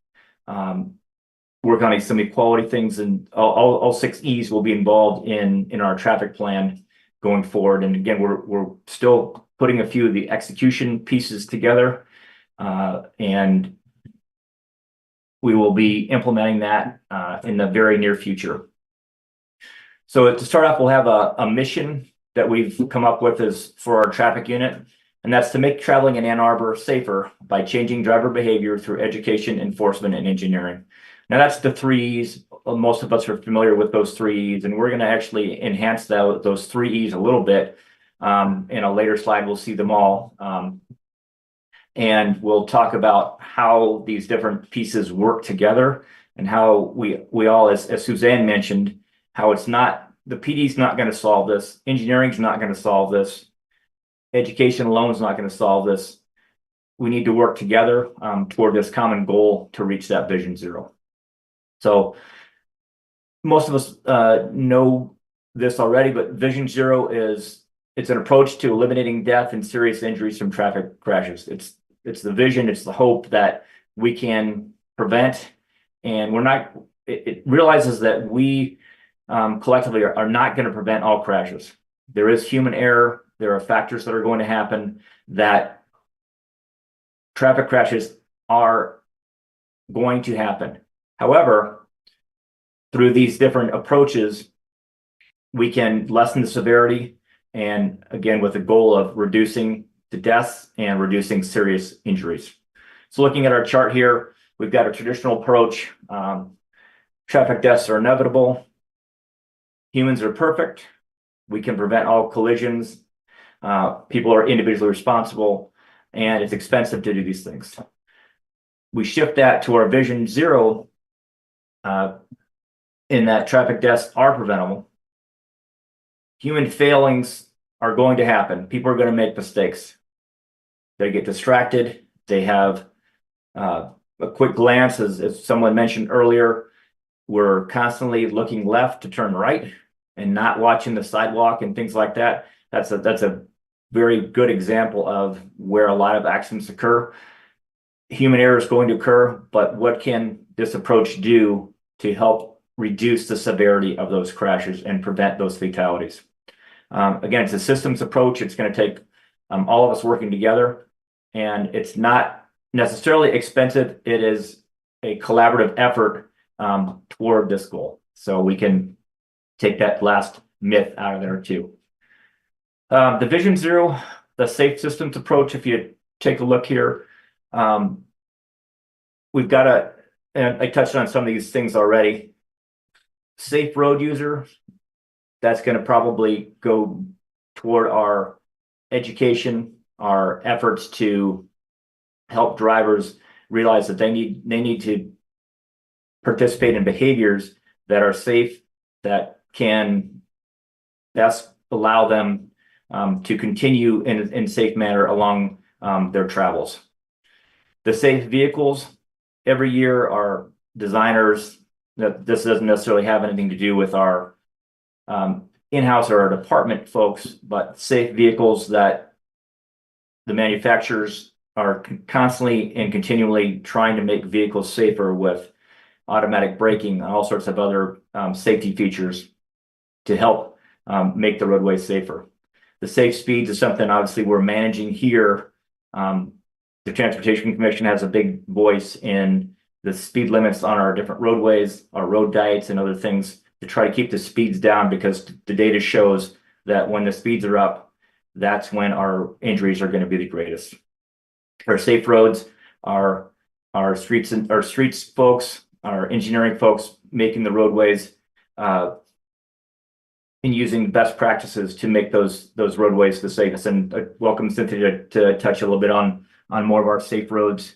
work on some equality things, and all 6 E's will be involved in our traffic plan going forward. And again, we're still putting a few of the execution pieces together, and we will be implementing that in the very near future. So to start off, we'll have a mission that we've come up with is for our traffic unit, and that's to make traveling in Ann Arbor safer by changing driver behavior through education, enforcement, and engineering. Now that's the 3 E's. Most of us are familiar with those 3 E's, and we're going to actually enhance those 3 E's a little bit. In a later slide, we'll see them all. And we'll talk about how these different pieces work together and how we all, as Suzanne mentioned, how it's not, the PD's not going to solve this. Engineering's not going to solve this. Education alone is not going to solve this. We need to work together toward this common goal to reach that Vision Zero. So most of us know this already, but Vision Zero it's an approach to eliminating death and serious injuries from traffic crashes. It's the vision, it's the hope that we can prevent, and it realizes that we collectively are not going to prevent all crashes. There is human error. There are factors that are going to happen that traffic crashes are going to happen. However, through these different approaches, we can lessen the severity, and again, with the goal of reducing the deaths and reducing serious injuries. So looking at our chart here, we've got a traditional approach. Traffic deaths are inevitable. Humans are perfect. We can prevent all collisions. People are individually responsible, and it's expensive to do these things. We shift that to our Vision Zero in that traffic deaths are preventable. Human failings are going to happen. People are going to make mistakes. They get distracted. They have a quick glance, as someone mentioned earlier. We're constantly looking left to turn right and not watching the sidewalk and things like that. That's a very good example of where a lot of accidents occur. Human error is going to occur, but what can this approach do to help reduce the severity of those crashes and prevent those fatalities? Again, it's a systems approach. It's going to take all of us working together, and it's not necessarily expensive. It is a collaborative effort toward this goal. So we can take that last myth out of there too. The Vision Zero, the safe systems approach, if you take a look here, we've got and I touched on some of these things already. Safe road user, that's going to probably go toward our education, our efforts to help drivers realize that they need to participate in behaviors that are safe, that can best allow them to continue in a safe manner along their travels. The safe vehicles, every year our designers, this doesn't necessarily have anything to do with our in-house or our department folks, but safe vehicles that the manufacturers are constantly and continually trying to make vehicles safer with automatic braking and all sorts of other safety features to help make the roadway safer. The safe speeds is something obviously we're managing here. The Transportation Commission has a big voice in the speed limits on our different roadways, our road diets, and other things to try to keep the speeds down, because the data shows that when the speeds are up, that's when our injuries are going to be the greatest. Our safe roads are our streets folks, our engineering folks making the roadways and using best practices to make those roadways the safest. And I welcome Cynthia to touch a little bit on more of our safe roads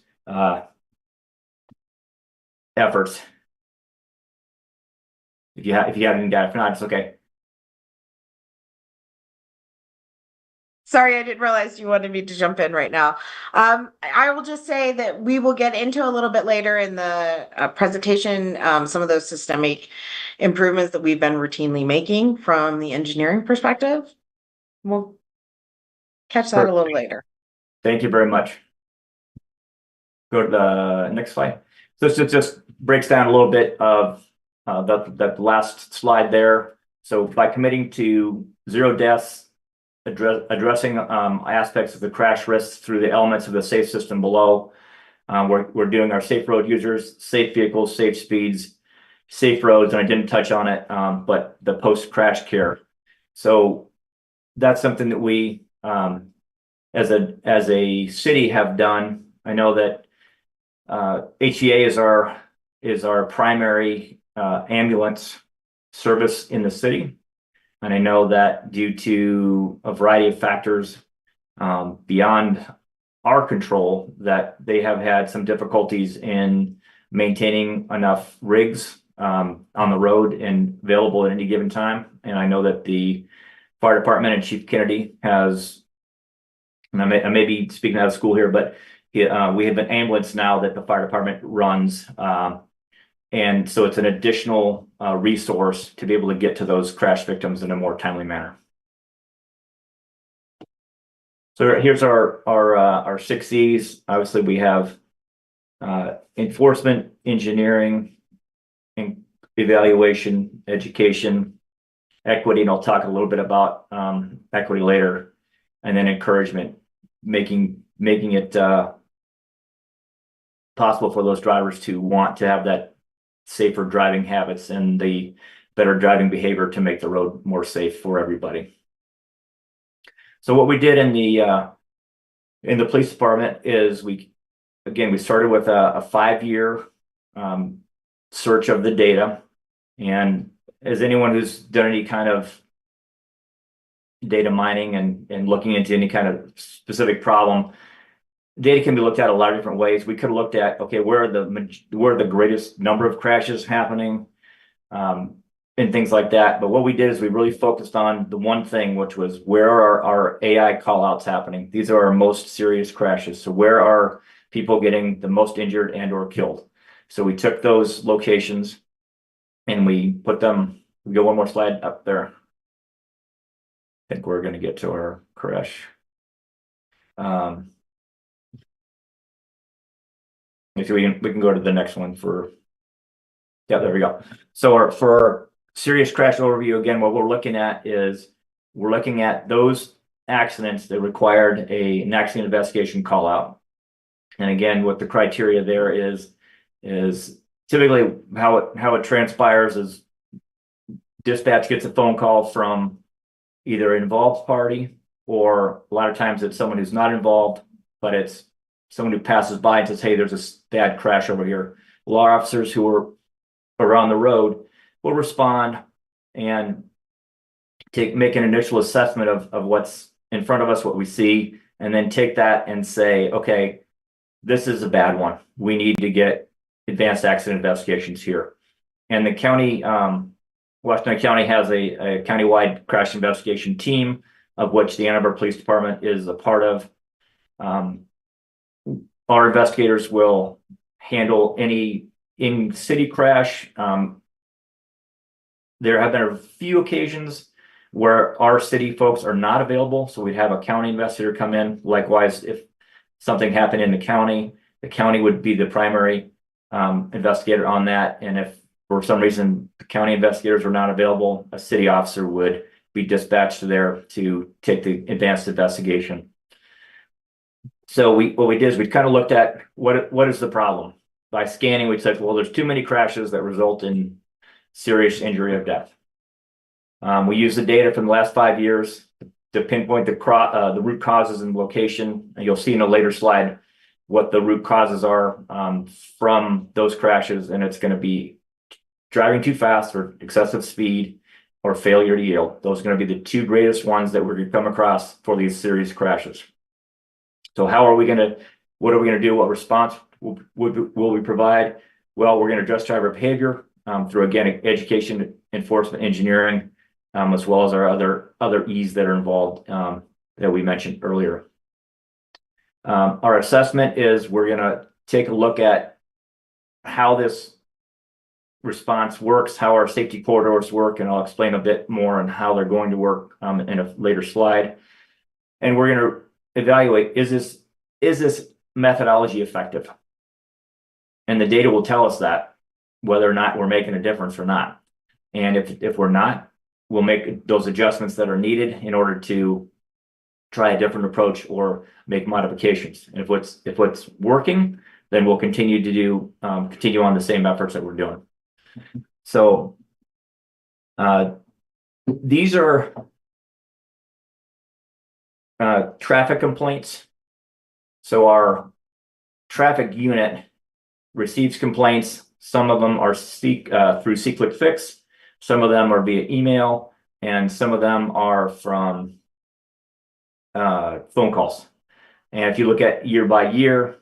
efforts. If you haven't got it, if not, it's okay. Sorry, I didn't realize you wanted me to jump in right now. I will just say that we will get into a little bit later in the presentation some of those systemic improvements that we've been routinely making from the engineering perspective. We'll catch that a little later. Thank you very much. Go to the next slide. So this just breaks down a little bit of that last slide there. So by committing to 0 deaths, addressing aspects of the crash risks through the elements of the safe system below. We're doing our safe road users, safe vehicles, safe speeds, safe roads, and I didn't touch on it, but the post-crash care. So that's something that we, as a city, have done. I know that HEA is our primary ambulance service in the city, and I know that due to a variety of factors beyond our control, that they have had some difficulties in maintaining enough rigs on the road and available at any given time. And I know that the fire department and Chief Kennedy has, and I may be speaking out of school here, but we have an ambulance now that the fire department runs. And so it's an additional resource to be able to get to those crash victims in a more timely manner. So here's our 6 C's. Obviously, we have enforcement, engineering, and evaluation, education, equity, and I'll talk a little bit about equity later, and then encouragement, making it possible for those drivers to want to have that safer driving habits and the better driving behavior to make the road more safe for everybody. So what we did in the police department is we started with a 5-year search of the data. And as anyone who's done any kind of data mining and looking into any kind of specific problem, data can be looked at a lot of different ways. We could have looked at, okay, where are the greatest number of crashes happening, and things like that. But what we did is we really focused on the one thing, which was where are our AI callouts happening? These are our most serious crashes. So where are people getting the most injured and or killed? So we took those locations and we put them, we go one more slide up there. I think we're going to get to our crash. If we can go to the next one for, yeah, there we go. So for our serious crash overview, again, what we're looking at is we're looking at those accidents that required an accident investigation call out. And again, what the criteria there is typically how it transpires is dispatch gets a phone call from either an involved party, or a lot of times it's someone who's not involved, but it's someone who passes by and says, hey, there's a bad crash over here. Law officers who are around the road will respond and make an initial assessment of what's in front of us, what we see, and then take that and say, okay, this is a bad one. We need to get advanced accident investigations here. And the county, Washington County has a countywide crash investigation team, of which the Ann Arbor Police Department is a part of. Our investigators will handle any in-city crash. There have been a few occasions where our city folks are not available, so we'd have a county investigator come in. Likewise, if something happened in the county would be the primary investigator on that. And if for some reason the county investigators are not available, a city officer would be dispatched there to take the advanced investigation. So what we did is we kind of looked at what is the problem. By scanning, we said, well, there's too many crashes that result in serious injury or death. We used the data from the last 5 years to pinpoint the root causes and location. And you'll see in a later slide what the root causes are from those crashes. And it's going to be driving too fast or excessive speed or failure to yield. Those are going to be the two greatest ones that we're going to come across for these serious crashes. So what are we going to do? What response will we provide? Well, we're going to address driver behavior through, again, education, enforcement, engineering, as well as our other E's that are involved that we mentioned earlier. Our assessment is we're going to take a look at how this response works, how our safety corridors work, and I'll explain a bit more on how they're going to work in a later slide. And we're going to evaluate, is this methodology effective? And the data will tell us that, whether or not we're making a difference or not. And if we're not, we'll make those adjustments that are needed in order to try a different approach or make modifications. And if what's working, then we'll continue to do continue on the same efforts that we're doing. So these are traffic complaints. So our traffic unit receives complaints. Some of them are through C-Click Fix. Some of them are via email, and some of them are from phone calls. And if you look at year by year,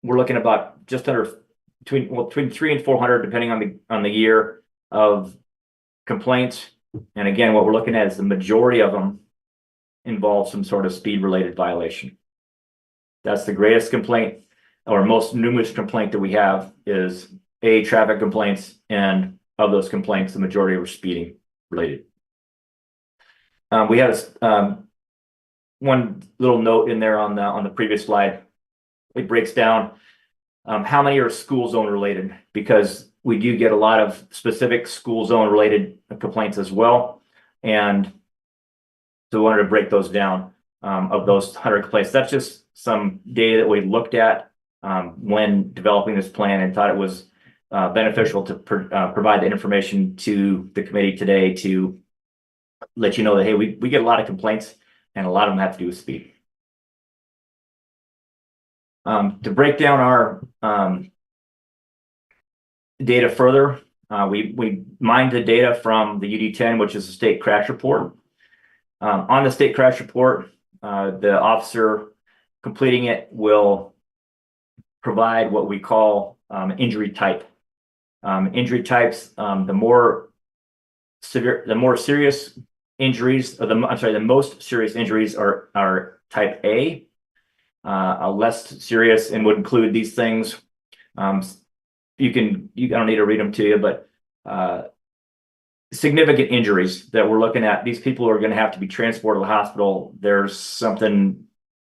we're looking about just under between 300 and 400, depending on the year, of complaints. And again, what we're looking at is the majority of them involve some sort of speed related violation. That's the greatest complaint, or most numerous complaint that we have, is traffic complaints, and of those complaints, the majority were speeding related. We have one little note in there on the previous slide. It breaks down how many are school zone related, because we do get a lot of specific school zone related complaints as well. And so we wanted to break those down. Of those 100 complaints, that's just some data that we looked at when developing this plan, and thought it was beneficial to provide the information to the committee today to let you know that, hey, we get a lot of complaints, and a lot of them have to do with speed. To break down our data further, we mined the data from the UD10, which is the state crash report. On the state crash report, the officer completing it will provide what we call injury type. Injury types, the more serious injuries, or the most serious injuries are type A. Less serious and would include these things. I don't need to read them to you, but significant injuries that we're looking at. These people are going to have to be transported to the hospital. There's something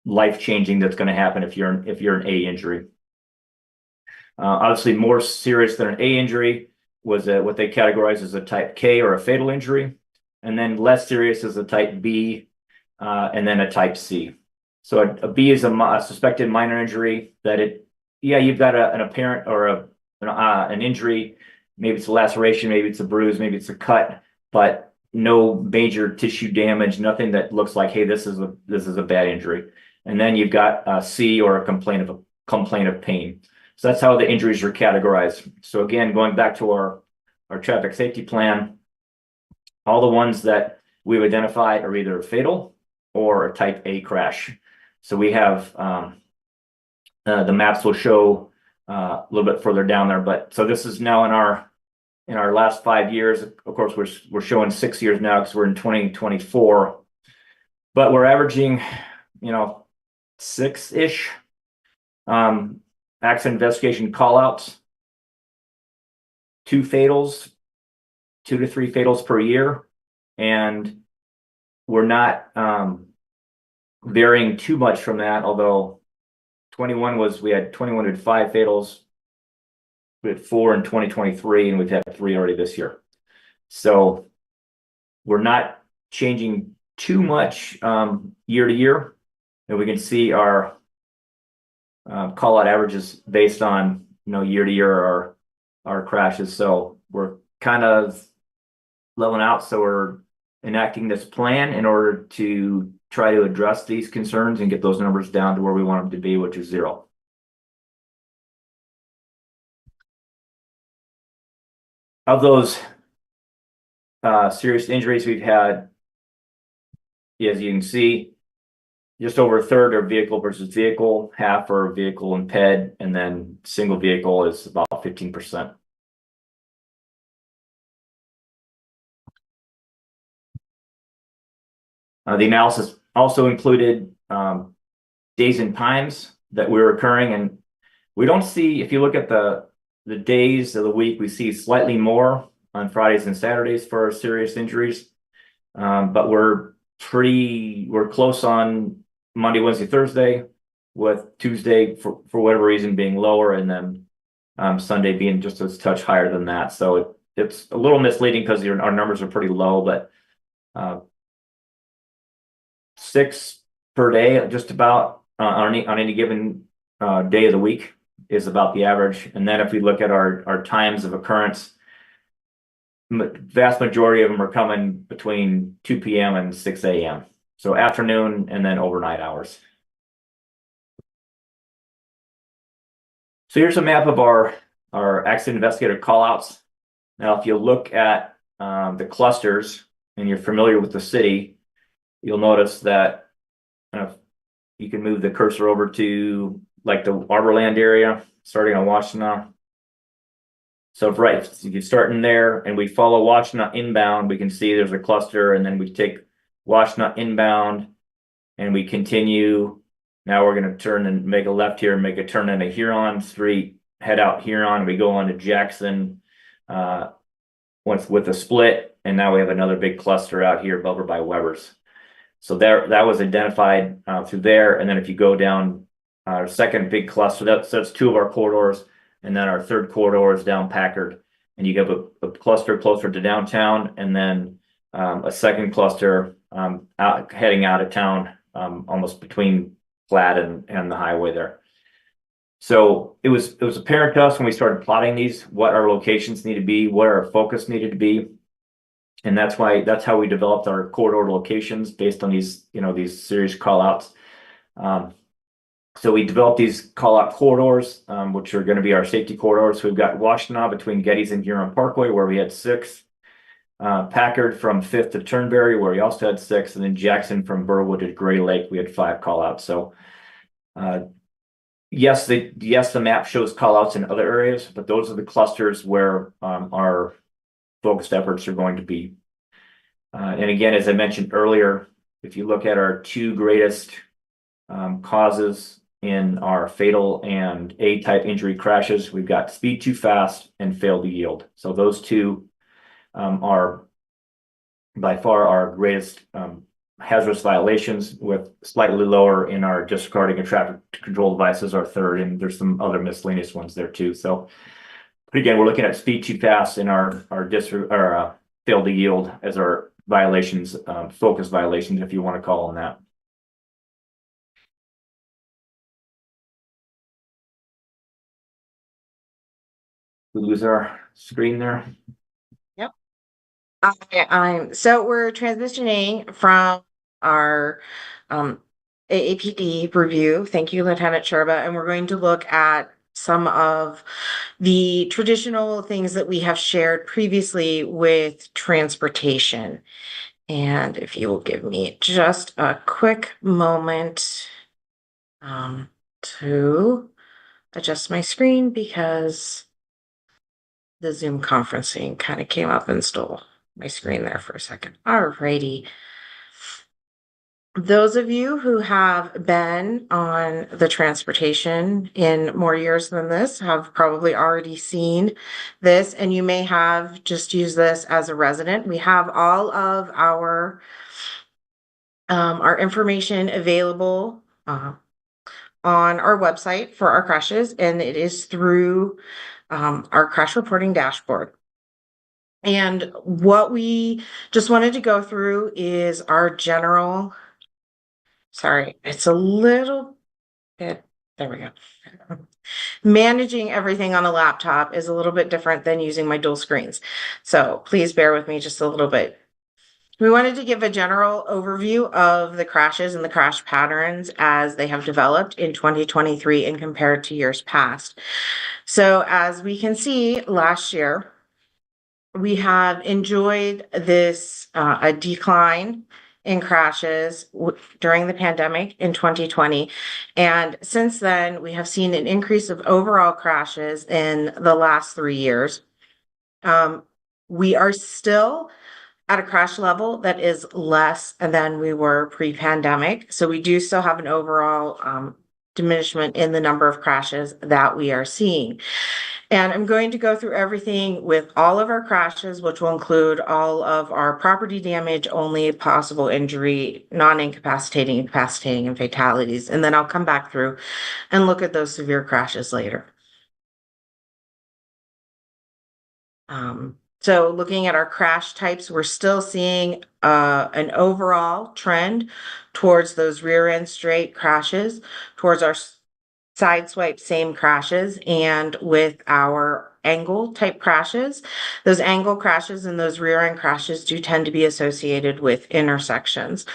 life-changing that's going to happen if you're an A injury. Obviously, more serious than an A injury was what they categorize as a type K, or a fatal injury, and then less serious is a type B, and then a type C. So a B is a suspected minor injury that you've got an apparent or an injury. Maybe it's a laceration, maybe it's a bruise, maybe it's a cut, but no major tissue damage, nothing that looks like, hey, this is a bad injury. And then you've got a C, or a complaint of pain. So that's how the injuries are categorized. So again, going back to our traffic safety plan, all the ones that we've identified are either fatal or a type A crash. So we have the maps will show a little bit further down there, but so this is now in our last 5 years. Of course, we're showing 6 years now because we're in 2024, but we're averaging, 6-ish accident investigation callouts, 2 fatals, 2 to 3 fatals per year, and we're not varying too much from that. Although we had 21 with 5 fatals, we had 4 in 2023, and we've had 3 already this year. So we're not changing too much year to year, and we can see our call out averages based on year to year our crashes. So we're kind of leveling out. So we're enacting this plan in order to try to address these concerns and get those numbers down to where we want them to be, which is 0. Of those serious injuries we've had, as you can see, just over a third are vehicle versus vehicle, half are vehicle and PED, and then single vehicle is about 15%. The analysis also included days and times that were occurring, and we don't see, if you look at the days of the week, we see slightly more on Fridays and Saturdays for serious injuries, but we're close on Monday, Wednesday, Thursday, with Tuesday for whatever reason being lower, and then Sunday being just a touch higher than that. So it's a little misleading because our numbers are pretty low, but 6 per day, just about on any given day of the week is about the average. And then if we look at our times of occurrence, vast majority of them are coming between 2 p.m. and 6 a.m. So afternoon and then overnight hours. So here's a map of our accident investigator callouts. Now, if you look at the clusters and you're familiar with the city, you'll notice that you can move the cursor over to like the Arborland area, starting on Washtenaw. So if you start in there and we follow Washtenaw inbound, we can see there's a cluster, and then we take Washtenaw inbound and we continue. Now we're going to turn and make a left here and make a turn into Huron Street, head out Huron. We go on to Jackson once with a split, and now we have another big cluster out here over by Weber's. So that was identified through there. And then if you go down our second big cluster, that's 2 of our corridors. And then our third corridor is down Packard. And you have a cluster closer to downtown, and then a second cluster heading out of town, almost between Platt and the highway there. So it was apparent to us when we started plotting these, what our locations need to be, what our focus needed to be. And that's how we developed our corridor locations based on these serious call outs. So we developed these call out corridors, which are going to be our safety corridors. So we've got Washtenaw between Gettys and Huron Parkway, where we had 6. Packard from 5th to Turnberry, where we also had 6. And then Jackson from Burwood to Gray Lake, we had 5 call outs. So yes, the map shows call outs in other areas, but those are the clusters where our focused efforts are going to be. And again, as I mentioned earlier, if you look at our 2 greatest causes in our fatal and A-type injury crashes, we've got speed too fast and fail to yield. So those 2 are by far our greatest hazardous violations, with slightly lower in our disregarding of traffic control devices, our third, and there's some other miscellaneous ones there too. So, but again, we're looking at speed too fast in our fail to yield as our violations, focus violations, if you want to call them that. We lose our screen there. Yep. So we're transitioning from our AAPD review. Thank you, Lieutenant Sherba. And we're going to look at some of the traditional things that we have shared previously with transportation. And if you will give me just a quick moment to adjust my screen, because the Zoom conferencing kind of came up and stole my screen there for a second. Alrighty. Those of you who have been on the transportation in more years than this have probably already seen this, and you may have just used this as a resident. We have all of our information available on our website for our crashes, and it is through our crash reporting dashboard. And what we just wanted to go through is our general, sorry, it's a little bit, there we go. Managing everything on a laptop is a little bit different than using my dual screens. So please bear with me just a little bit. We wanted to give a general overview of the crashes and the crash patterns as they have developed in 2023 and compared to years past. So as we can see, last year, we have enjoyed this a decline in crashes during the pandemic in 2020. And since then, we have seen an increase of overall crashes in the last 3 years. We are still at a crash level that is less than we were pre-pandemic. So we do still have an overall diminishment in the number of crashes that we are seeing. And I'm going to go through everything with all of our crashes, which will include all of our property damage, only possible injury, non-incapacitating, incapacitating, and fatalities. And then I'll come back through and look at those severe crashes later. So looking at our crash types, we're still seeing an overall trend towards those rear end straight crashes, towards our side swipe same crashes, and with our angle type crashes. Those angle crashes and those rear end crashes do tend to be associated with intersections.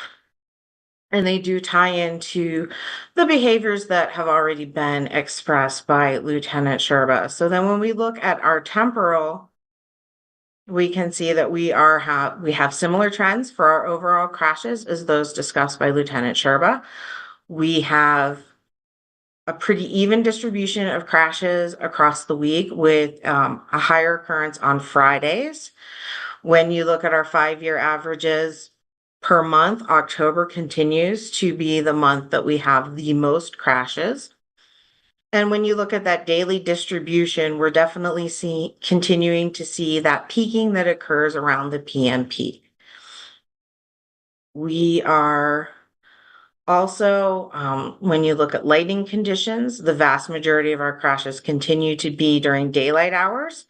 And they do tie into the behaviors that have already been expressed by Lieutenant Sherba. So then when we look at our temporal, we can see that we have similar trends for our overall crashes as those discussed by Lieutenant Sherba. We have a pretty even distribution of crashes across the week with a higher occurrence on Fridays. When you look at our 5-year averages per month, October continues to be the month that we have the most crashes. And when you look at that daily distribution, we're definitely continuing to see that peaking that occurs around the PM peak. We are also, when you look at lighting conditions, the vast majority of our crashes continue to be during daylight hours.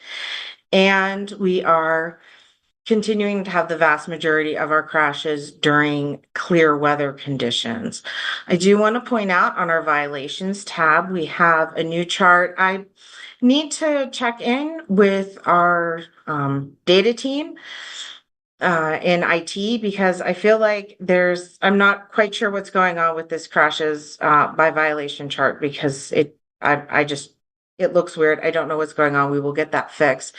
And we are continuing to have the vast majority of our crashes during clear weather conditions. I do want to point out on our violations tab, we have a new chart. I need to check in with our data team in IT because I feel like I'm not quite sure what's going on with this crashes by violation chart because it looks weird. I don't know what's going on. We will get that fixed.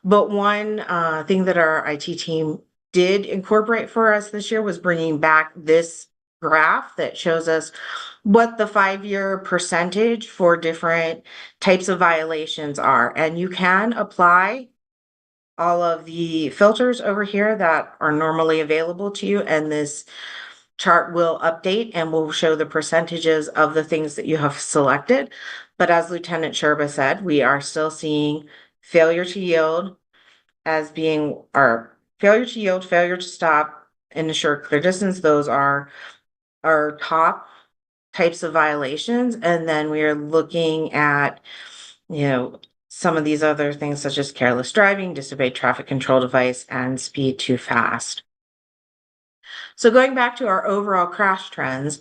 But one thing that our IT team did incorporate for us this year was bringing back this graph that shows us what the 5-year percentage for different types of violations are. And you can apply all of the filters over here that are normally available to you, and this chart will update and will show the percentages of the things that you have selected. But as Lieutenant Sherba said, we are still seeing failure to yield as being our failure to yield, failure to stop, and ensure clear distance. Those are our top types of violations. And then we are looking at, some of these other things such as careless driving, disobeyed traffic control device, and speed too fast. So going back to our overall crash trends,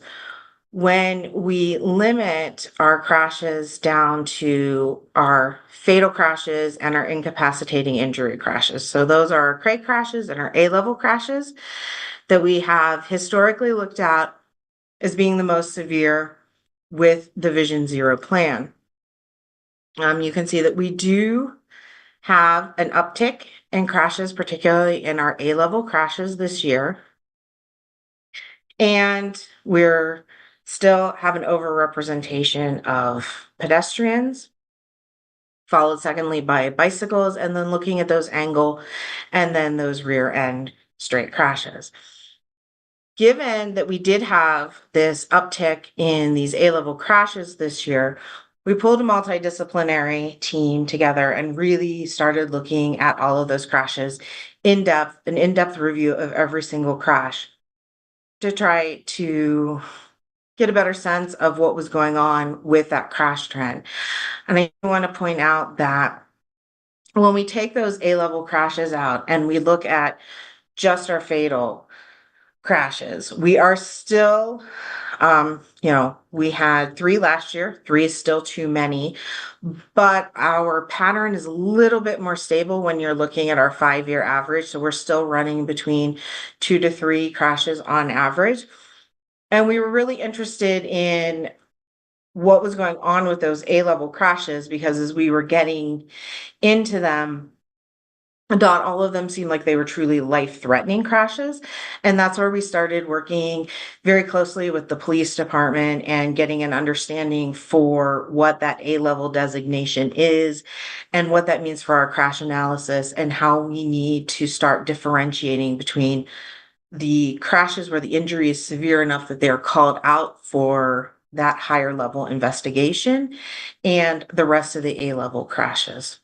when we limit our crashes down to our fatal crashes and our incapacitating injury crashes. So those are our crate crashes and our A-level crashes that we have historically looked at as being the most severe with the Vision Zero plan. You can see that we do have an uptick in crashes, particularly in our A-level crashes this year. And we're still have an overrepresentation of pedestrians, followed secondly by bicycles, and then looking at those angle and then those rear end straight crashes. Given that we did have this uptick in these A-level crashes this year, we pulled a multidisciplinary team together and really started looking at all of those crashes in depth, an in-depth review of every single crash to try to get a better sense of what was going on with that crash trend. And I want to point out that when we take those A-level crashes out and we look at just our fatal crashes, we are still, we had 3 last year. 3 is still too many, but our pattern is a little bit more stable when you're looking at our 5-year average. So we're still running between 2 to 3 crashes on average. And we were really interested in what was going on with those A-level crashes because as we were getting into them, not all of them seemed like they were truly life-threatening crashes. And that's where we started working very closely with the police department and getting an understanding for what that A-level designation is and what that means for our crash analysis and how we need to start differentiating between the crashes where the injury is severe enough that they're called out for that higher level investigation and the rest of the A-level crashes.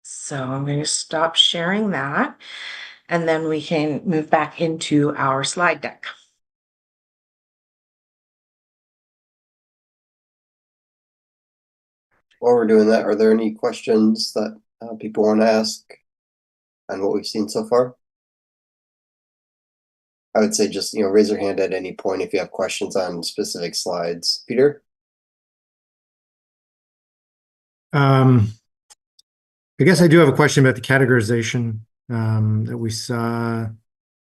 So I'm going to stop sharing that and then we can move back into our slide deck. While we're doing that, are there any questions that people want to ask on what we've seen so far? I would say just, raise your hand at any point if you have questions on specific slides. Peter? I guess I do have a question about the categorization that we saw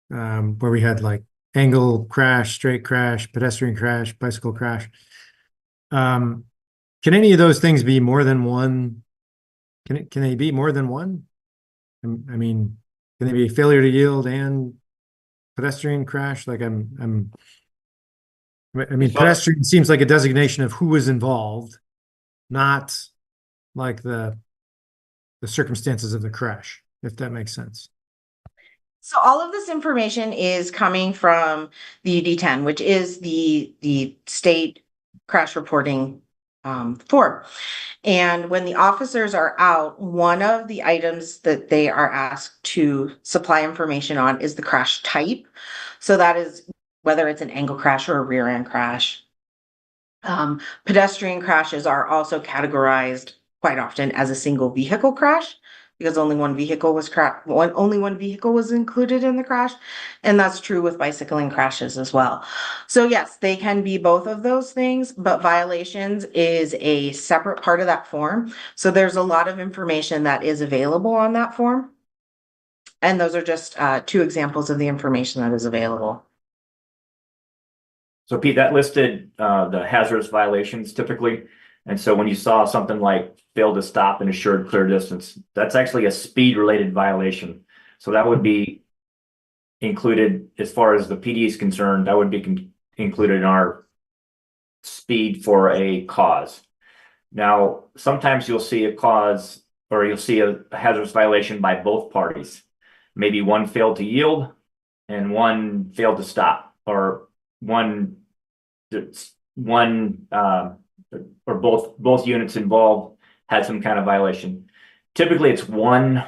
where we had like angle crash, straight crash, pedestrian crash, bicycle crash. Can any of those things be more than one? Can they be more than one? I mean, can they be failure to yield and pedestrian crash? Like I mean, pedestrian seems like a designation of who was involved, not like the circumstances of the crash, if that makes sense. So all of this information is coming from the UD10, which is the state crash reporting form. And when the officers are out, one of the items that they are asked to supply information on is the crash type. So that is whether it's an angle crash or a rear end crash. Pedestrian crashes are also categorized quite often as a single vehicle crash because only one vehicle was only one vehicle was included in the crash, and that's true with bicycling crashes as well. So yes, they can be both of those things, but violations is a separate part of that form. So there's a lot of information that is available on that form, and those are just two examples of the information that is available. So Pete, that listed the hazardous violations typically. And so when you saw something like failed to stop in assured clear distance, that's actually a speed related violation. So that would be included as far as the PD is concerned, that would be included in our speed for a cause. Now, sometimes you'll see a cause or you'll see a hazardous violation by both parties. Maybe one failed to yield and one failed to stop, or one or both units involved had some kind of violation. Typically, it's one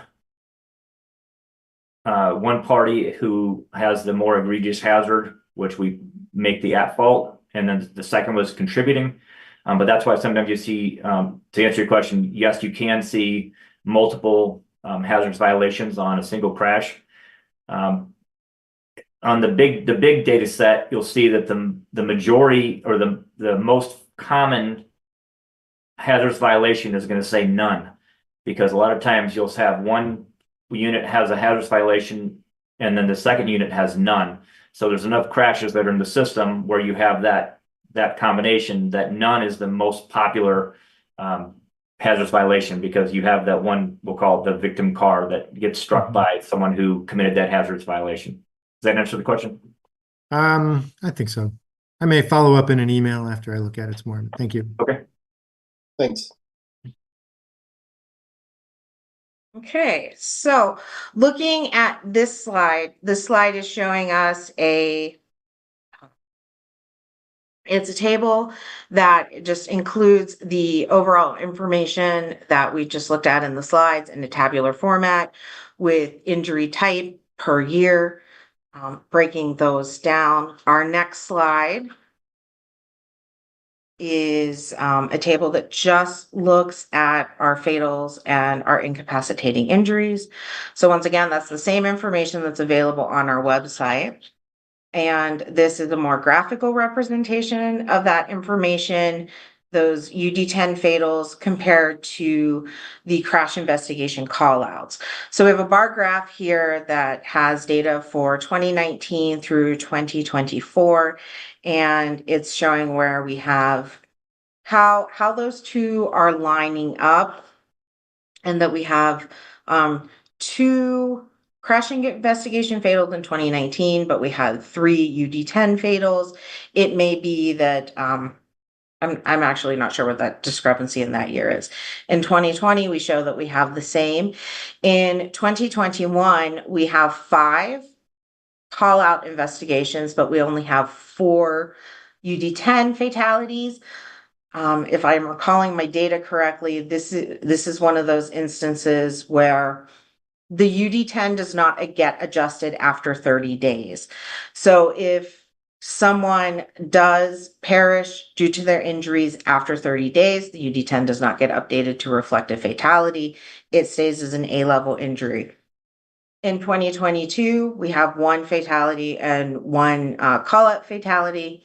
party who has the more egregious hazard, which we make the at fault, and then the second was contributing. But that's why sometimes you see, to answer your question, yes, you can see multiple hazardous violations on a single crash. On the big data set, you'll see that the majority or the most common hazardous violation is going to say none, because a lot of times you'll have one unit has a hazardous violation and then the second unit has none. So there's enough crashes that are in the system where you have that combination that none is the most popular hazardous violation, because you have that one, we'll call it the victim car, that gets struck by someone who committed that hazardous violation. Does that answer the question? I think so. I may follow up in an email after I look at it some more. Thank you. Okay. Thanks. Okay, so looking at this slide is showing us it's a table that just includes the overall information that we just looked at in the slides in a tabular format with injury type per year, breaking those down. Our next slide is a table that just looks at our fatals and our incapacitating injuries. So once again, that's the same information that's available on our website. And this is a more graphical representation of that information, those UD10 fatals compared to the crash investigation callouts. So we have a bar graph here that has data for 2019 through 2024, and it's showing where we have how those two are lining up, and that we have two crashing investigation fatals in 2019, but we had 3 UD10 fatals. It may be that I'm actually not sure what that discrepancy in that year is. In 2020, we show that we have the same. In 2021, we have 5 call out investigations, but we only have 4 UD10 fatalities. If I'm recalling my data correctly, this is one of those instances where the UD10 does not get adjusted after 30 days. So if someone does perish due to their injuries after 30 days, the UD10 does not get updated to reflect a fatality. It stays as an A-level injury. In 2022, we have 1 fatality and 1 call-out fatality.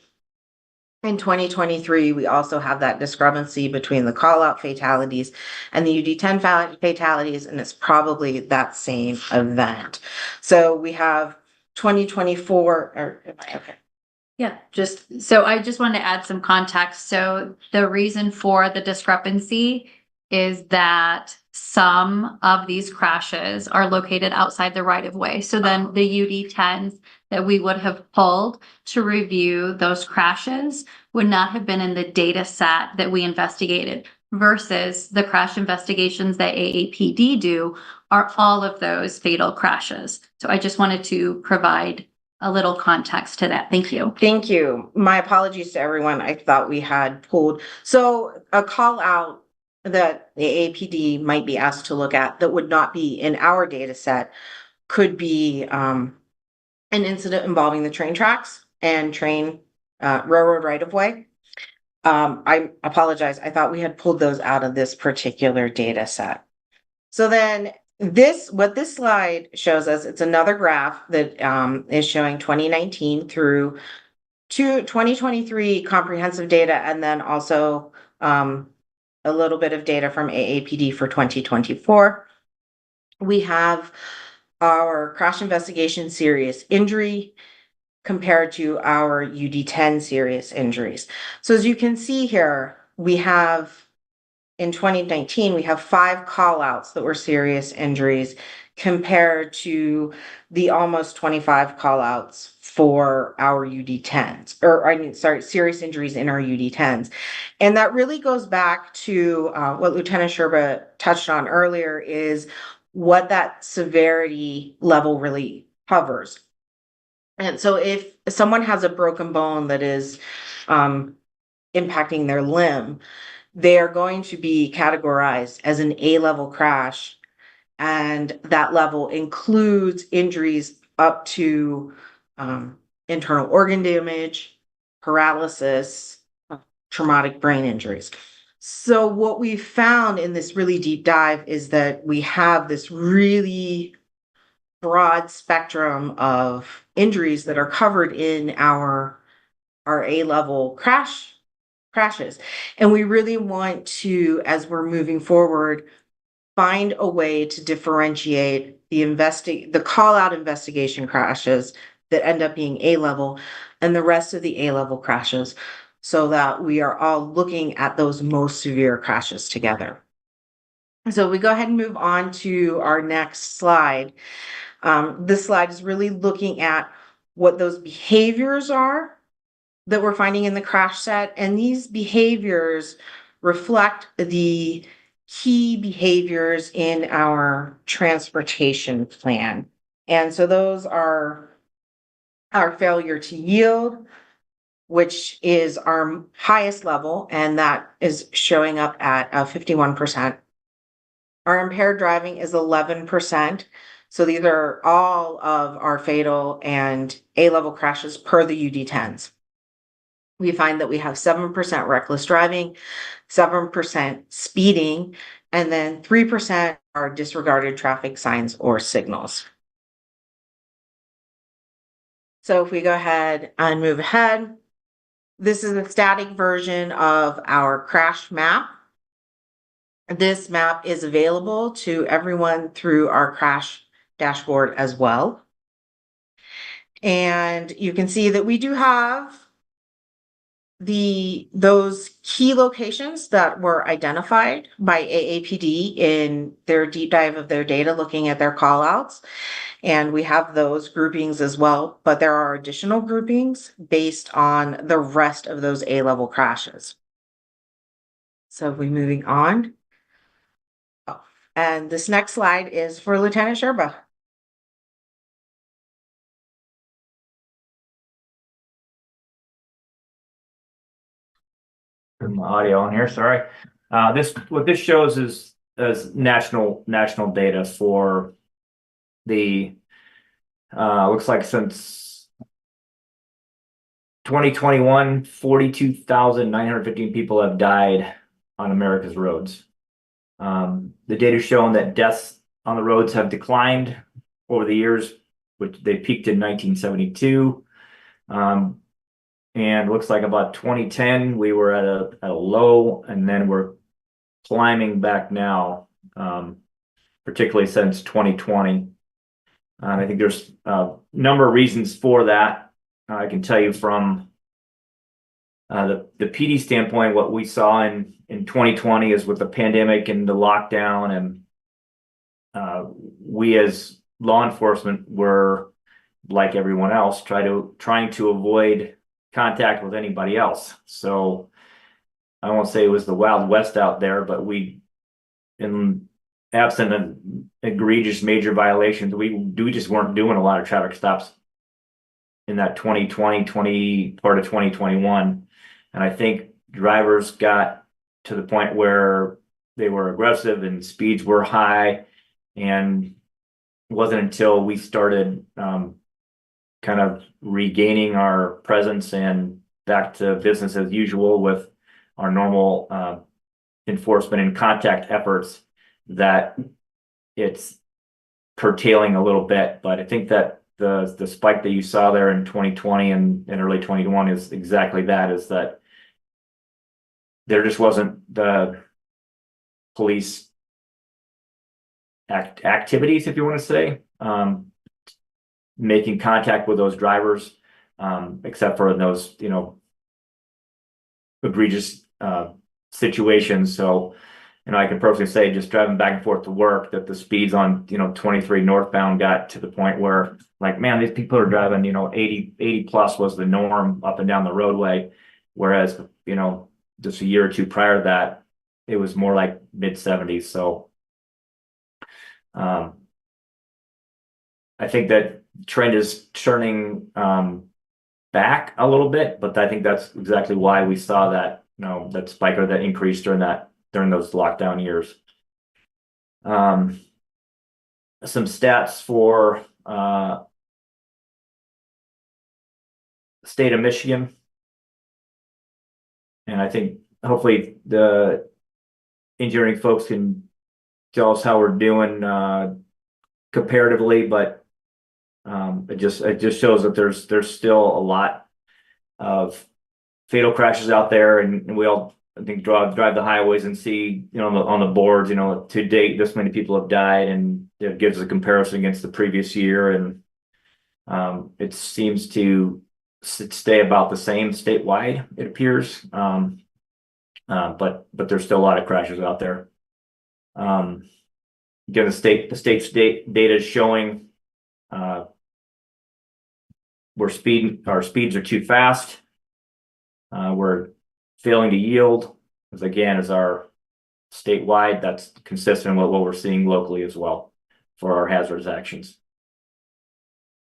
In 2023, we also have that discrepancy between the call-out fatalities and the UD10 fatalities, and it's probably that same event. So we have 2024, or okay. Yeah, I just wanted to add some context. So the reason for the discrepancy is that some of these crashes are located outside the right of way. So then the UD10s that we would have pulled to review those crashes would not have been in the data set that we investigated, versus the crash investigations that AAPD do are all of those fatal crashes. So I just wanted to provide a little context to that. Thank you. Thank you. My apologies to everyone. I thought we had pulled. So a call out that the APD might be asked to look at that would not be in our data set could be an incident involving the train tracks and train railroad right of way. I apologize. I thought we had pulled those out of this particular data set. So then what this slide shows us, it's another graph that is showing 2019 through to 2023 comprehensive data, and then also a little bit of data from AAPD for 2024. We have our crash investigation serious injury compared to our UD10 serious injuries. So as you can see here, we have in 2019, we have 5 call-outs that were serious injuries compared to the almost 25 call-outs for our UD10s, serious injuries in our UD10s. And that really goes back to what Lieutenant Sherba touched on earlier, is what that severity level really covers. And so if someone has a broken bone that is impacting their limb, they are going to be categorized as an A-level crash, and that level includes injuries up to internal organ damage, paralysis, traumatic brain injuries. So what we found in this really deep dive is that we have this really broad spectrum of injuries that are covered in our A-level crashes. And we really want to, as we're moving forward, find a way to differentiate the call-out investigation crashes that end up being A-level and the rest of the A-level crashes, so that we are all looking at those most severe crashes together. So we go ahead and move on to our next slide. This slide is really looking at what those behaviors are that we're finding in the crash set, and these behaviors reflect the key behaviors in our transportation plan. And so those are our failure to yield, which is our highest level, and that is showing up at 51%. Our impaired driving is 11%. So these are all of our fatal and A-level crashes per the UD10s. We find that we have 7% reckless driving, 7% speeding, and then 3% are disregarded traffic signs or signals. So if we go ahead and move ahead, this is a static version of our crash map. This map is available to everyone through our crash dashboard as well. And you can see that we do have those key locations that were identified by AAPD in their deep dive of their data, looking at their call outs. And we have those groupings as well, but there are additional groupings based on the rest of those A-level crashes. So we're moving on. Oh, and this next slide is for Lieutenant Sherba. Turn my audio on here, sorry. What this shows is national data for the looks like since 2021, 42,915 people have died on America's roads. The data showing that deaths on the roads have declined over the years, which they peaked in 1972. And looks like about 2010, we were at a low, and then we're climbing back now, particularly since 2020. I think there's a number of reasons for that. I can tell you from the PD standpoint, what we saw in 2020 is with the pandemic and the lockdown, and we as law enforcement were, like everyone else, trying to avoid contact with anybody else. So I won't say it was the Wild West out there, but in absent of egregious major violations, we just weren't doing a lot of traffic stops in that 2020 part of 2021. And I think drivers got to the point where they were aggressive and speeds were high, and it wasn't until we started kind of regaining our presence and back to business as usual with our normal enforcement and contact efforts that it's curtailing a little bit. But I think that the spike that you saw there in 2020 and early 2021 is exactly that, is that there just wasn't the police activities, if you want to say, making contact with those drivers, except for in those, egregious situations. So, I can personally say, just driving back and forth to work, that the speeds on, 23 northbound got to the point where, like, man, these people are driving, 80 plus was the norm up and down the roadway. Whereas, just a year or two prior to that, it was more like mid 70s. So, I think that trend is turning back a little bit, but I think that's exactly why we saw that, that spike or that increase during those lockdown years. Some stats for state of Michigan, and I think hopefully the engineering folks can tell us how we're doing comparatively, but it just shows that there's still a lot of fatal crashes out there, and we all, I think, drive the highways and see, on the boards, to date, this many people have died, and it gives a comparison against the previous year, and it seems to stay about the same statewide, it appears, but there's still a lot of crashes out there. Again, the state's data is showing our speeds are too fast. We're failing to yield, as again, as our statewide, that's consistent with what we're seeing locally as well for our hazardous actions.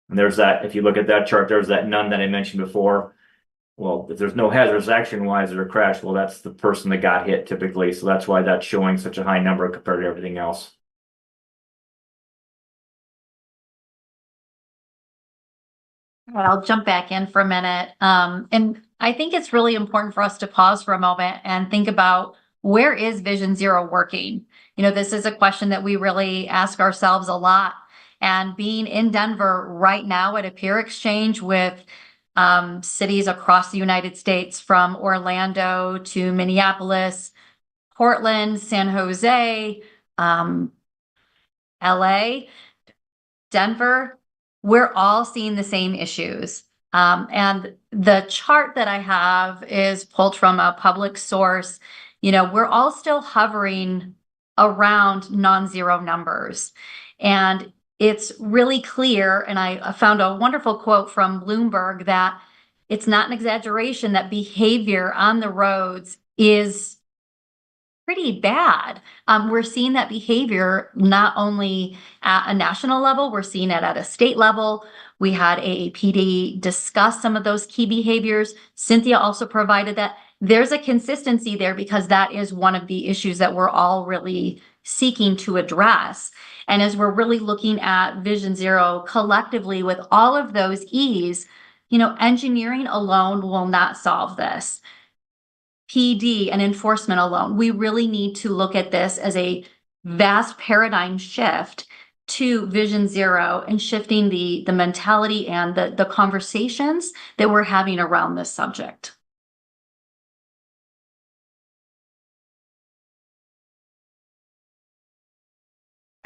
And there's that, if you look at that chart, there's that none that I mentioned before. Well, if there's no hazardous action, why is there a crash? Well, that's the person that got hit typically. So that's why that's showing such a high number compared to everything else. I'll jump back in for a minute. And I think it's really important for us to pause for a moment and think about, where is Vision Zero working? This is a question that we really ask ourselves a lot. And being in Denver right now at a peer exchange with cities across the United States, from Orlando to Minneapolis, Portland, San Jose, LA, Denver, we're all seeing the same issues. And the chart that I have is pulled from a public source. We're all still hovering around non-zero numbers. And it's really clear, and I found a wonderful quote from Bloomberg, that it's not an exaggeration that behavior on the roads is pretty bad. We're seeing that behavior not only at a national level, we're seeing it at a state level. We had AAPD discuss some of those key behaviors. Cynthia also provided that. There's a consistency there, because that is one of the issues that we're all really seeking to address. And as we're really looking at Vision Zero collectively with all of those E's, engineering alone will not solve this. PD and enforcement alone. We really need to look at this as a vast paradigm shift to Vision Zero and shifting the mentality and the conversations that we're having around this subject.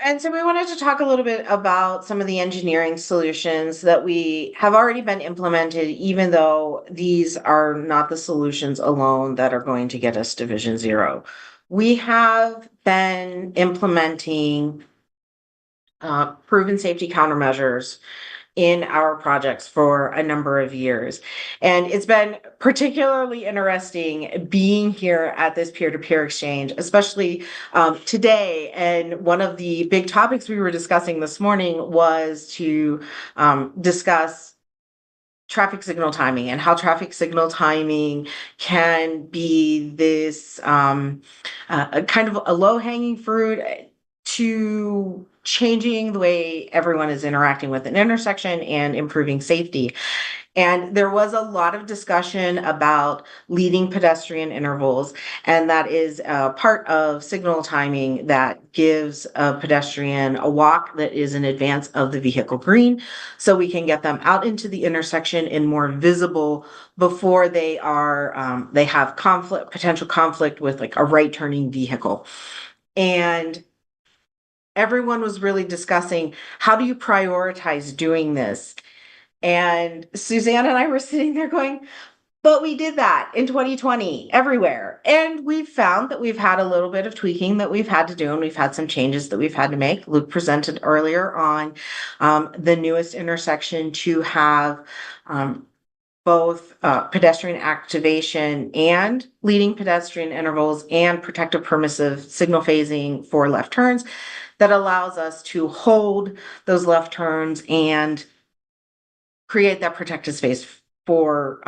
And so we wanted to talk a little bit about some of the engineering solutions that we have already been implemented, even though these are not the solutions alone that are going to get us to Vision Zero. We have been implementing proven safety countermeasures in our projects for a number of years. And it's been particularly interesting being here at this peer-to-peer exchange, especially today. And one of the big topics we were discussing this morning was to discuss traffic signal timing and how traffic signal timing can be this kind of a low-hanging fruit to changing the way everyone is interacting with an intersection and improving safety. And there was a lot of discussion about leading pedestrian intervals, and that is a part of signal timing that gives a pedestrian a walk that is in advance of the vehicle green, so we can get them out into the intersection and more visible before they have potential conflict with like a right turning vehicle. And everyone was really discussing, how do you prioritize doing this? And Suzanne and I were sitting there going, but we did that in 2020 everywhere. And we've found that we've had a little bit of tweaking that we've had to do, and we've had some changes that we've had to make. Luke presented earlier on the newest intersection to have both pedestrian activation and leading pedestrian intervals and protective permissive signal phasing for left turns that allows us to hold those left turns and create that protected space for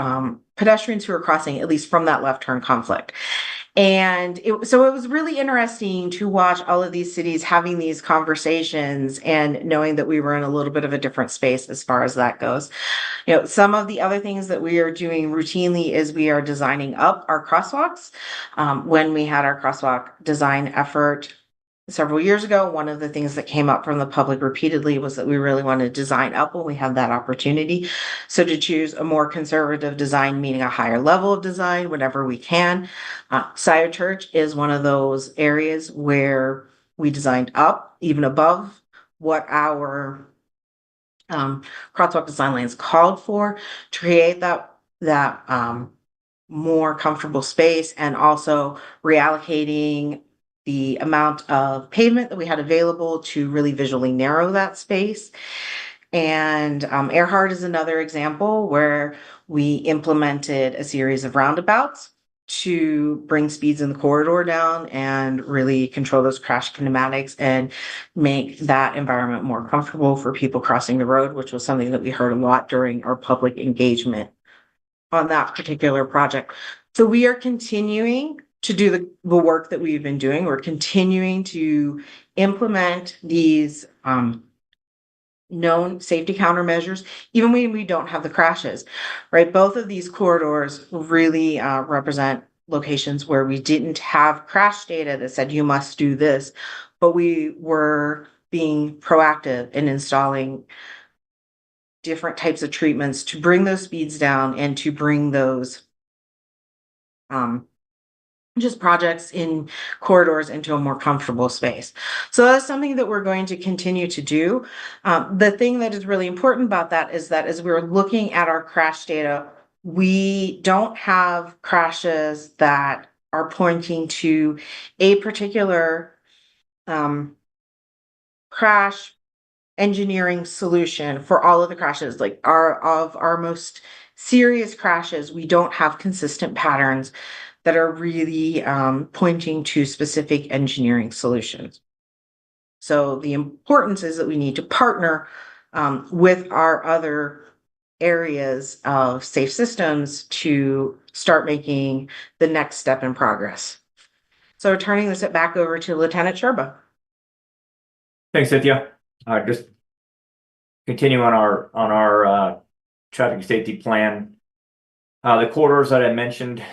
pedestrians who are crossing, at least from that left turn conflict. And so it was really interesting to watch all of these cities having these conversations and knowing that we were in a little bit of a different space as far as that goes. You know, some of the other things that we are doing routinely is we are designing up our crosswalks. When we had our crosswalk design effort several years ago, one of the things that came up from the public repeatedly was that we really want to design up when we have that opportunity. So to choose a more conservative design, meaning a higher level of design whenever we can. Scioto Church is one of those areas where we designed up even above what our crosswalk design lanes called for to create that more comfortable space, and also reallocating the amount of pavement that we had available to really visually narrow that space. And Earhart is another example where we implemented a series of roundabouts to bring speeds in the corridor down and really control those crash kinematics and make that environment more comfortable for people crossing the road, which was something that we heard a lot during our public engagement on that particular project. So we are continuing to do the work that we've been doing. We're continuing to implement these known safety countermeasures, even when we don't have the crashes, right? Both of these corridors really represent locations where we didn't have crash data that said you must do this, but we were being proactive in installing different types of treatments to bring those speeds down and to bring those just projects in corridors into a more comfortable space. So that's something that we're going to continue to do. The thing that is really important about that is that as we're looking at our crash data, we don't have crashes that are pointing to a particular crash engineering solution for all of the crashes. Like our most serious crashes, we don't have consistent patterns that are really pointing to specific engineering solutions. So the importance is that we need to partner with our other areas of safe systems to start making the next step in progress. So turning this back over to Lieutenant Sherba. Thanks, Cynthia. Just continue on our traffic safety plan. The corridors that I mentioned,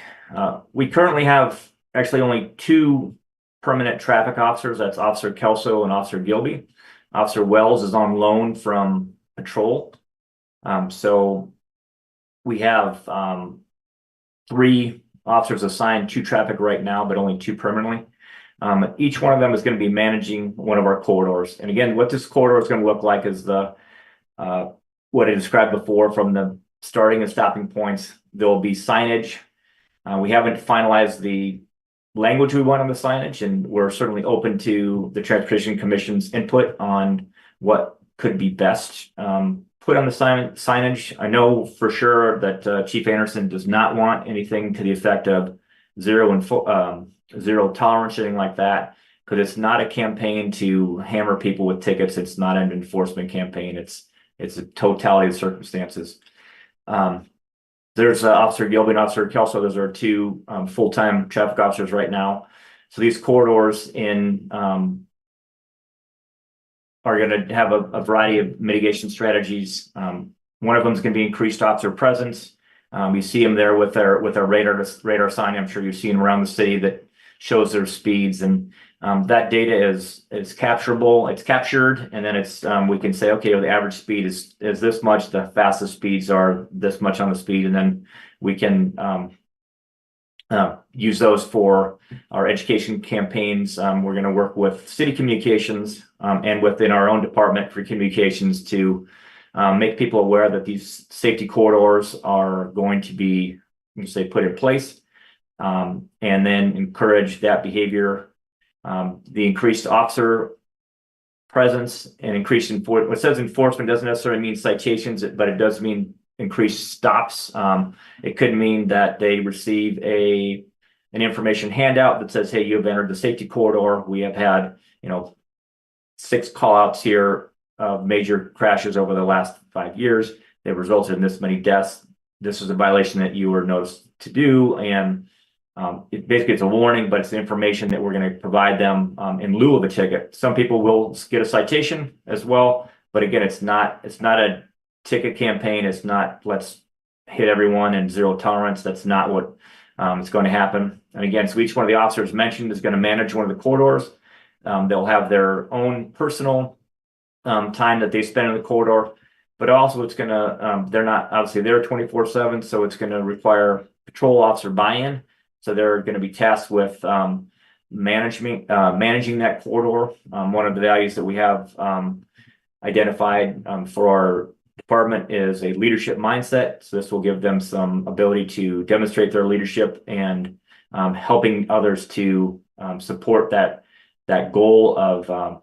we currently have actually only 2 permanent traffic officers. That's Officer Kelso and Officer Gilby. Officer Wells is on loan from patrol. So we have 3 officers assigned to traffic right now, but only 2 permanently. Each one of them is going to be managing one of our corridors. And again, what this corridor is going to look like is the what I described before from the starting and stopping points. There will be signage. We haven't finalized the language we want on the signage, and we're certainly open to the Transportation Commission's input on what could be best put on the signage. I know for sure that Chief Anderson does not want anything to the effect of zero tolerance, anything like that, because it's not a campaign to hammer people with tickets. It's not an enforcement campaign. It's a totality of circumstances. There's Officer Gilby and Officer Kelso. Those are 2 full-time traffic officers right now. So these corridors are going to have a variety of mitigation strategies. One of them is going to be increased officer presence. You see them there with our radar sign. I'm sure you've seen around the city that shows their speeds, and that data is capturable. It's captured, and then it's we can say, okay, well, the average speed is this much. The fastest speeds are this much on the speed, and then we can use those for our education campaigns. We're going to work with city communications and within our own department for communications to make people aware that these safety corridors are going to be, put in place, and then encourage that behavior. The increased officer presence and increased enforcement. What says enforcement doesn't necessarily mean citations, but it does mean increased stops. It could mean that they receive an information handout that says, hey, you've entered the safety corridor. We have had 6 call-outs here of major crashes over the last 5 years. They resulted in this many deaths. This is a violation that you were noticed to do, and it's a warning, but it's the information that we're going to provide them in lieu of a ticket. Some people will get a citation as well, but again, it's not a ticket campaign. It's not let's hit everyone and zero tolerance. That's not what is going to happen. And again, so each one of the officers mentioned is going to manage one of the corridors. They'll have their own personal time that they spend in the corridor, but also it's going to they're not obviously there 24/7, so it's going to require patrol officer buy-in. So they're going to be tasked with managing that corridor. One of the values that we have identified for our department is a leadership mindset. So this will give them some ability to demonstrate their leadership and helping others to support that goal of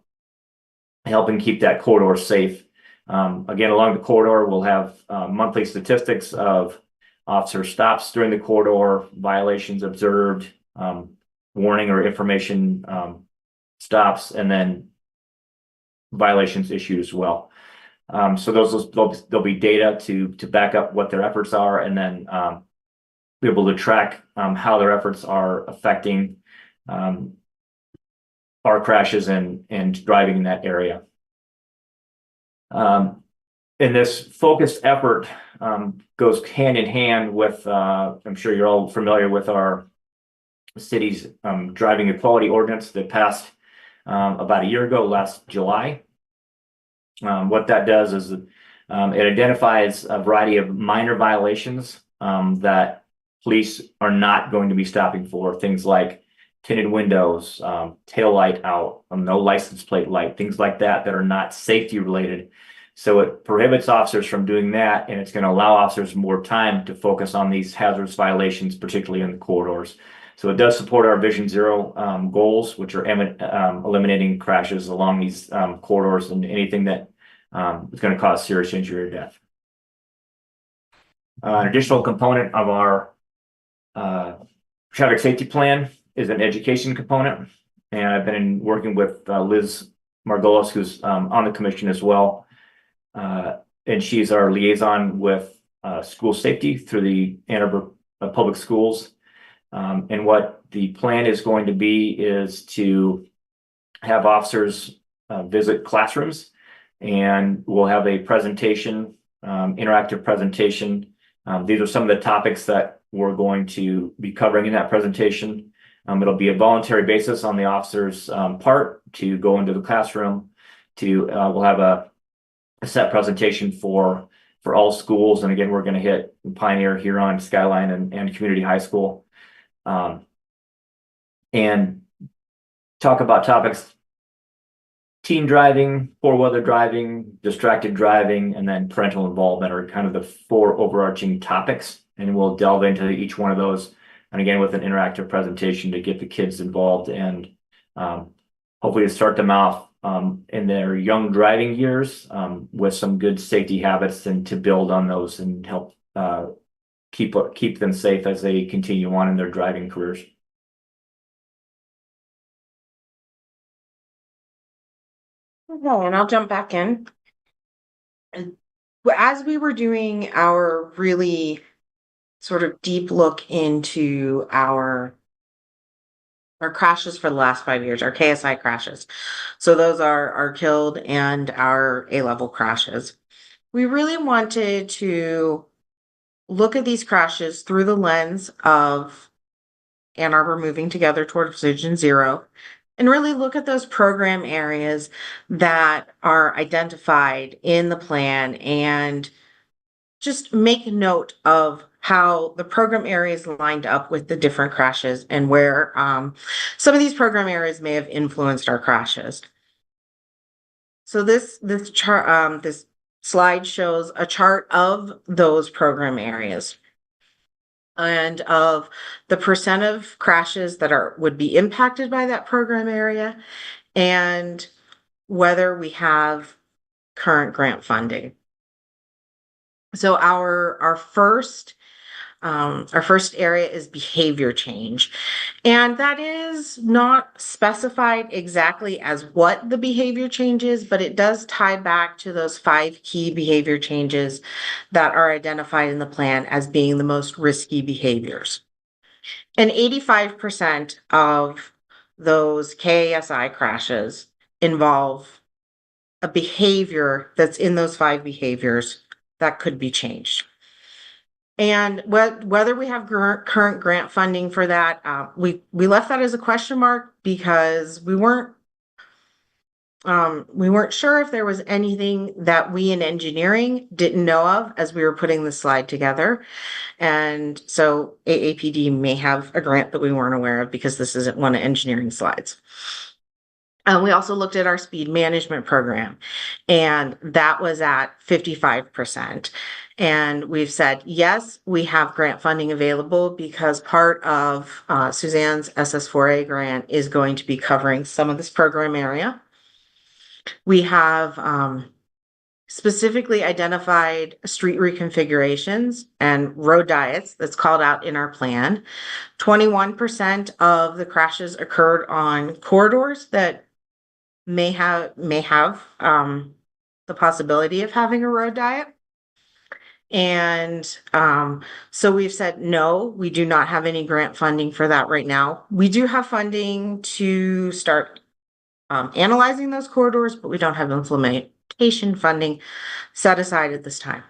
helping keep that corridor safe. Again, along the corridor, we'll have monthly statistics of officer stops during the corridor, violations observed, warning or information stops, and then violations issued as well. So there'll be data to back up what their efforts are, and then be able to track how their efforts are affecting our crashes and driving in that area. And this focused effort goes hand in hand with, I'm sure you're all familiar with our city's driving equality ordinance that passed about a year ago, last July. What that does is it identifies a variety of minor violations that police are not going to be stopping for. Things like tinted windows, tail light out, no license plate light, things like that are not safety related. So it prohibits officers from doing that, and it's going to allow officers more time to focus on these hazardous violations, particularly in the corridors. So it does support our Vision Zero goals, which are eliminating crashes along these corridors and anything that is going to cause serious injury or death. An additional component of our traffic safety plan is an education component, and I've been working with Liz Margolis, who's on the commission as well. And she's our liaison with school safety through the Ann Arbor Public Schools. And what the plan is going to be is to have officers visit classrooms, and we'll have a presentation, interactive presentation. These are some of the topics that we're going to be covering in that presentation. It'll be a voluntary basis on the officer's part to go into the classroom we'll have a set presentation for all schools. And again, we're going to hit Pioneer, Huron, Skyline, and Community High School. And talk about topics: teen driving, poor weather driving, distracted driving, and then parental involvement are kind of the 4 overarching topics. And we'll delve into each one of those. And again, with an interactive presentation to get the kids involved and hopefully to start them off in their young driving years with some good safety habits, and to build on those and help keep them safe as they continue on in their driving careers. Okay, and I'll jump back in. As we were doing our really sort of deep look into our crashes for the last 5 years, our KSI crashes. So those are our killed and our A-level crashes. We really wanted to look at these crashes through the lens of Ann Arbor moving together towards Vision Zero, and really look at those program areas that are identified in the plan, and just make note of how the program areas lined up with the different crashes, and where some of these program areas may have influenced our crashes. So this chart, this slide shows a chart of those program areas and of the percent of crashes that would be impacted by that program area, and whether we have current grant funding. So our first area is behavior change, and that is not specified exactly as what the behavior change is, but it does tie back to those 5 key behavior changes that are identified in the plan as being the most risky behaviors. And 85% of those KSI crashes involve a behavior that's in those 5 behaviors that could be changed. And whether we have current grant funding for that, we left that as a question mark because we weren't sure if there was anything that we in engineering didn't know of as we were putting the slide together. And so AAPD may have a grant that we weren't aware of because this isn't one of engineering slides. We also looked at our speed management program, and that was at 55%. And we've said, yes, we have grant funding available because part of Suzanne's SS4A grant is going to be covering some of this program area. We have specifically identified street reconfigurations and road diets that's called out in our plan. 21% of the crashes occurred on corridors that may have the possibility of having a road diet. And so we've said, no, we do not have any grant funding for that right now. We do have funding to start analyzing those corridors, but we don't have implementation funding set aside at this time.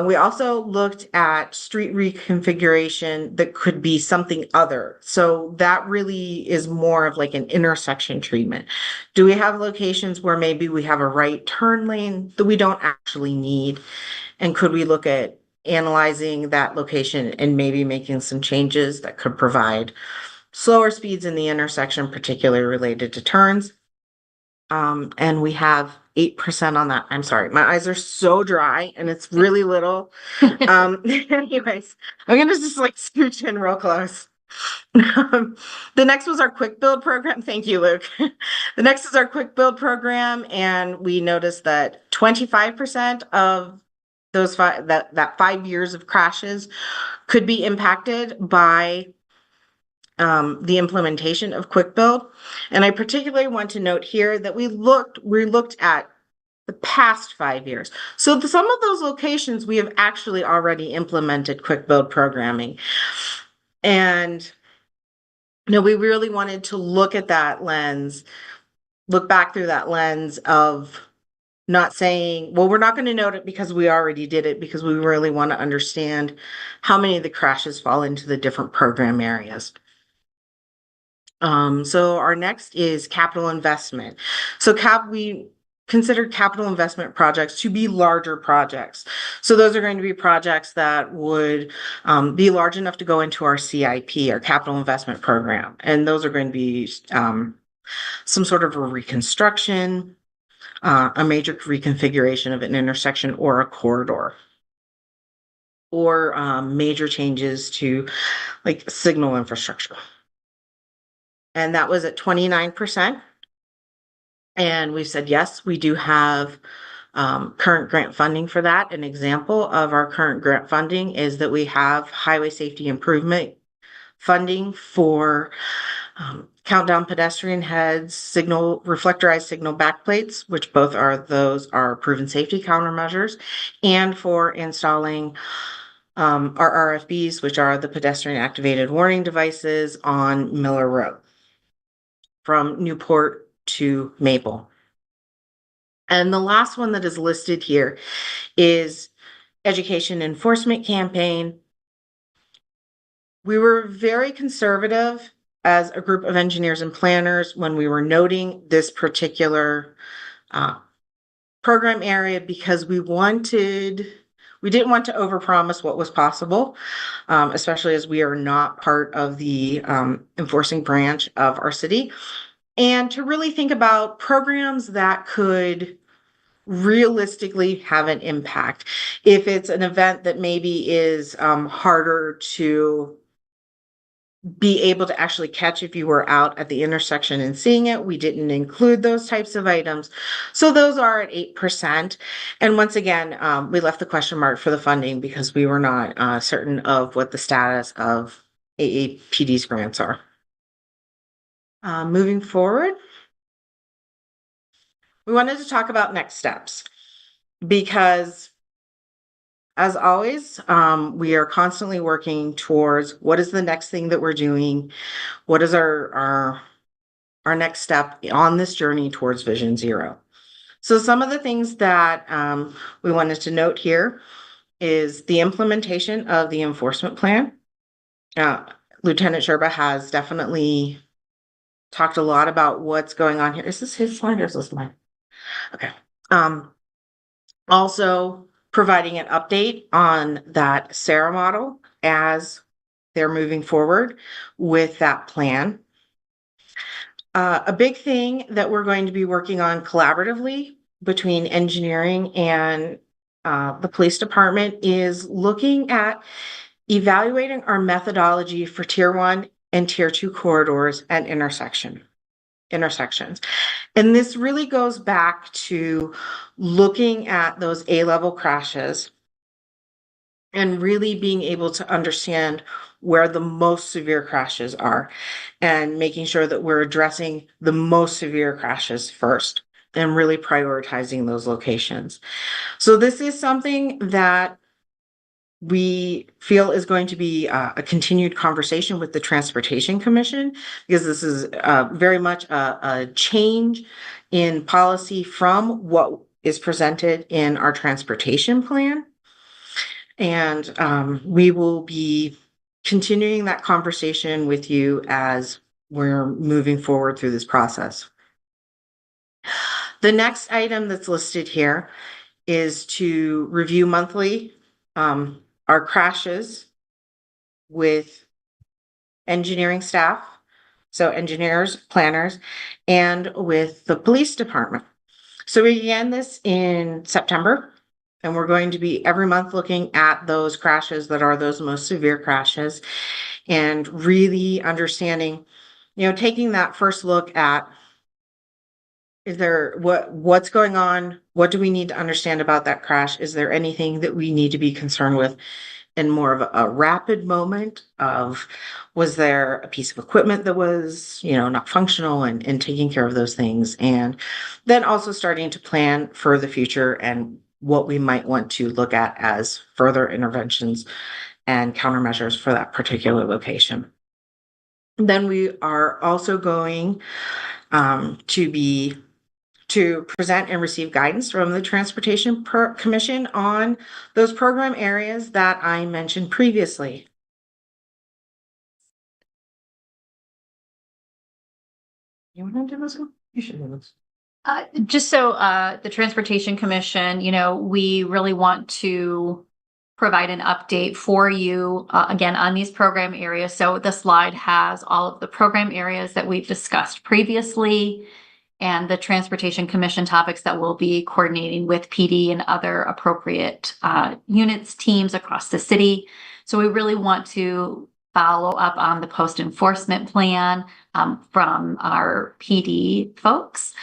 We also looked at street reconfiguration that could be something other. So that really is more of like an intersection treatment. Do we have locations where maybe we have a right turn lane that we don't actually need? And could we look at analyzing that location and maybe making some changes that could provide slower speeds in the intersection, particularly related to turns? And we have 8% on that. I'm sorry, my eyes are so dry and it's really little. Anyways, I'm gonna just like scooch in real close. The next was our quick build program. Thank you, Luke. The next is our quick build program, and we noticed that 25% of those that 5 years of crashes could be impacted by the implementation of quick build. And I particularly want to note here that we looked at the past 5 years. So some of those locations we have actually already implemented quick build programming. And we really wanted to look at that lens, look back through that lens of not saying, well, we're not going to note it because we already did it, because we really want to understand how many of the crashes fall into the different program areas. So our next is capital investment. So we consider capital investment projects to be larger projects. So those are going to be projects that would be large enough to go into our CIP, our capital investment program. And those are going to be some sort of a reconstruction, a major reconfiguration of an intersection or a corridor, or major changes to like signal infrastructure. And that was at 29%. And we said, yes, we do have current grant funding for that. An example of our current grant funding is that we have highway safety improvement funding for countdown pedestrian heads, signal reflectorized signal backplates, which both are proven safety countermeasures, and for installing our RFBs, which are the pedestrian activated warning devices on Miller Road from Newport to Maple. And the last one that is listed here is education enforcement campaign. We were very conservative as a group of engineers and planners when we were noting this particular program area because we didn't want to overpromise what was possible, especially as we are not part of the enforcing branch of our city, and to really think about programs that could realistically have an impact. If it's an event that maybe is harder to be able to actually catch if you were out at the intersection and seeing it, we didn't include those types of items. So those are at 8%. And once again, we left the question mark for the funding because we were not certain of what the status of AAPD's grants are. Moving forward, we wanted to talk about next steps because, as always, we are constantly working towards what is the next thing that we're doing, what is our next step on this journey towards Vision Zero. So some of the things that we wanted to note here is the implementation of the enforcement plan. Lieutenant Sherba has definitely talked a lot about what's going on here. Is this his slide or is this mine? Okay. Also providing an update on that SARA model as they're moving forward with that plan. A big thing that we're going to be working on collaboratively between engineering and the police department is looking at evaluating our methodology for tier 1 and tier 2 corridors and intersections. And this really goes back to looking at those A-level crashes and really being able to understand where the most severe crashes are and making sure that we're addressing the most severe crashes first and really prioritizing those locations. So this is something that we feel is going to be a continued conversation with the Transportation Commission, because this is very much a change in policy from what is presented in our transportation plan. And we will be continuing that conversation with you as we're moving forward through this process. The next item that's listed here is to review monthly our crashes with engineering staff, so engineers, planners, and with the police department. So we began this in September, and we're going to be every month looking at those crashes that are those most severe crashes and really understanding, taking that first look at, is there what's going on? What do we need to understand about that crash? Is there anything that we need to be concerned with in more of a rapid moment of, was there a piece of equipment that was, not functional, and taking care of those things. And then also starting to plan for the future and what we might want to look at as further interventions and countermeasures for that particular location. Then we are also going to present and receive guidance from the Transportation Commission on those program areas that I mentioned previously. You want to do this one? You should do this. Just so the Transportation Commission, we really want to provide an update for you again on these program areas. So the slide has all of the program areas that we've discussed previously and the Transportation Commission topics that we'll be coordinating with PD and other appropriate units, teams across the city. So we really want to follow up on the post-enforcement plan from our PD folks.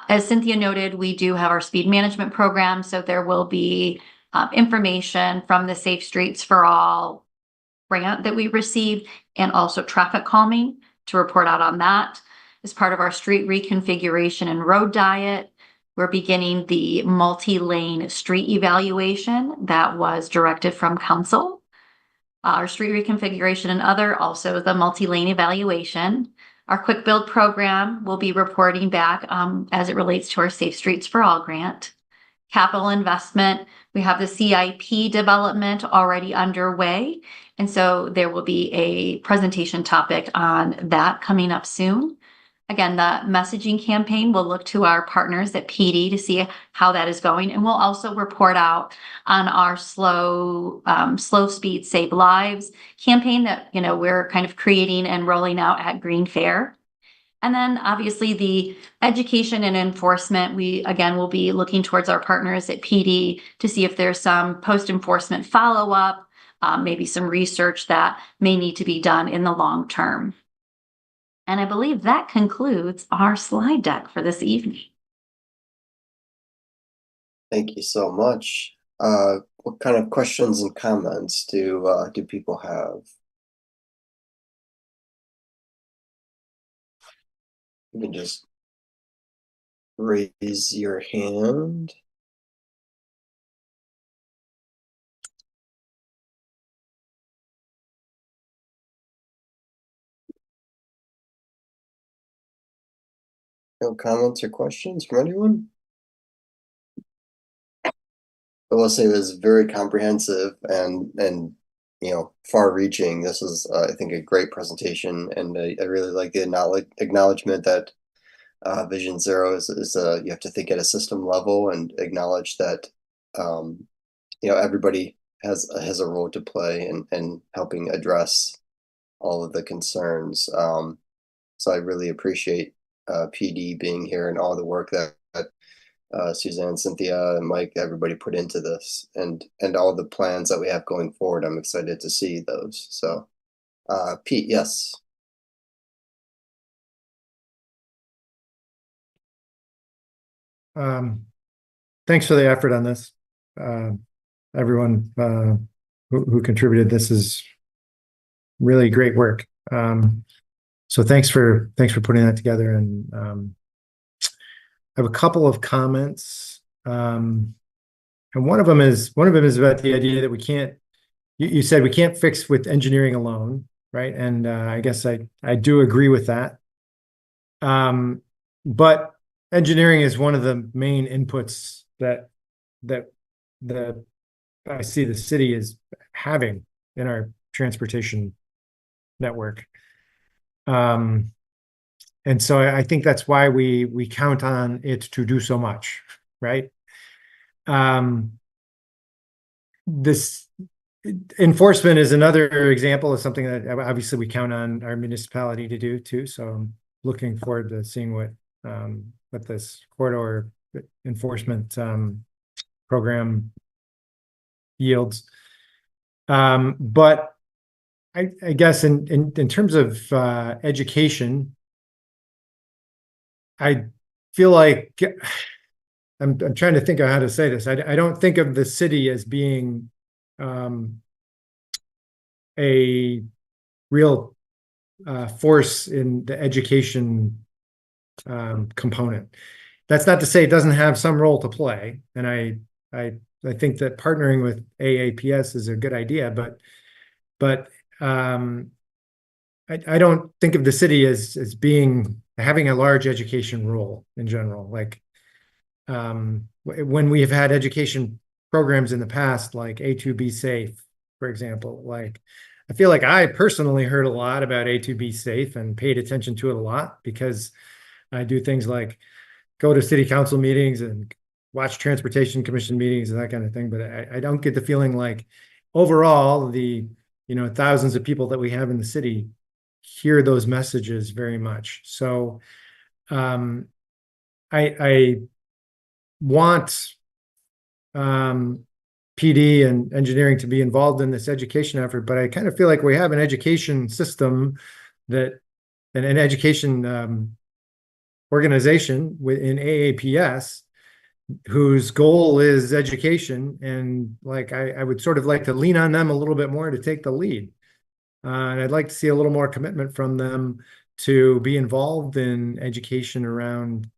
As Cynthia noted, we do have our speed management program, so there will be information from the Safe Streets for All grant that we received and also traffic calming to report out on that. As part of our street reconfiguration and road diet, we're beginning the multi-lane street evaluation that was directed from council. Our street reconfiguration and other, also the multi-lane evaluation. Our quick build program will be reporting back as it relates to our Safe Streets for All grant. Capital investment, we have the CIP development already underway. And so there will be a presentation topic on that coming up soon. Again, the messaging campaign will look to our partners at PD to see how that is going. And we'll also report out on our slow speed save lives campaign that, we're kind of creating and rolling out at Green Fair. And then obviously the education and enforcement, we again will be looking towards our partners at PD to see if there's some post-enforcement follow-up, maybe some research that may need to be done in the long term. And I believe that concludes our slide deck for this evening. Thank you so much. What kind of questions and comments do people have? You can just raise your hand. No comments or questions from anyone? I will say this is very comprehensive and far-reaching. This is, I think, a great presentation, and I really like the acknowledgement that Vision Zero is you have to think at a system level and acknowledge that everybody has a role to play in helping address all of the concerns. So I really appreciate PD being here and all the work that Suzanne, Cynthia, and Mike, everybody put into this, and all the plans that we have going forward. I'm excited to see those. So, Pete, yes. Thanks for the effort on this. Everyone who contributed, this is really great work. So thanks for putting that together. And I have a couple of comments. And one of them is about the idea that we can't. You said we can't fix with engineering alone, right? And I guess I do agree with that. But engineering is one of the main inputs that I see the city is having in our transportation network. And so I think that's why we count on it to do so much, right? This enforcement is another example of something that obviously we count on our municipality to do too. So I'm looking forward to seeing what this corridor enforcement program yields. But I guess in terms of education, I feel like I'm trying to think of how to say this. I don't think of the city as being a real force in the education component. That's not to say it doesn't have some role to play, and I think that partnering with AAPS is a good idea, but I don't think of the city as having a large education role in general. Like when we have had education programs in the past, like A2B Safe, for example, like I feel like I personally heard a lot about A2B Safe and paid attention to it a lot because I do things like go to city council meetings and watch transportation commission meetings and that kind of thing, but I don't get the feeling like overall the, thousands of people that we have in the city hear those messages very much. So I want PD and engineering to be involved in this education effort, but I kind of feel like we have an education system that an education organization within AAPS whose goal is education, and like I would sort of like to lean on them a little bit more to take the lead. And I'd like to see a little more commitment from them to be involved in education around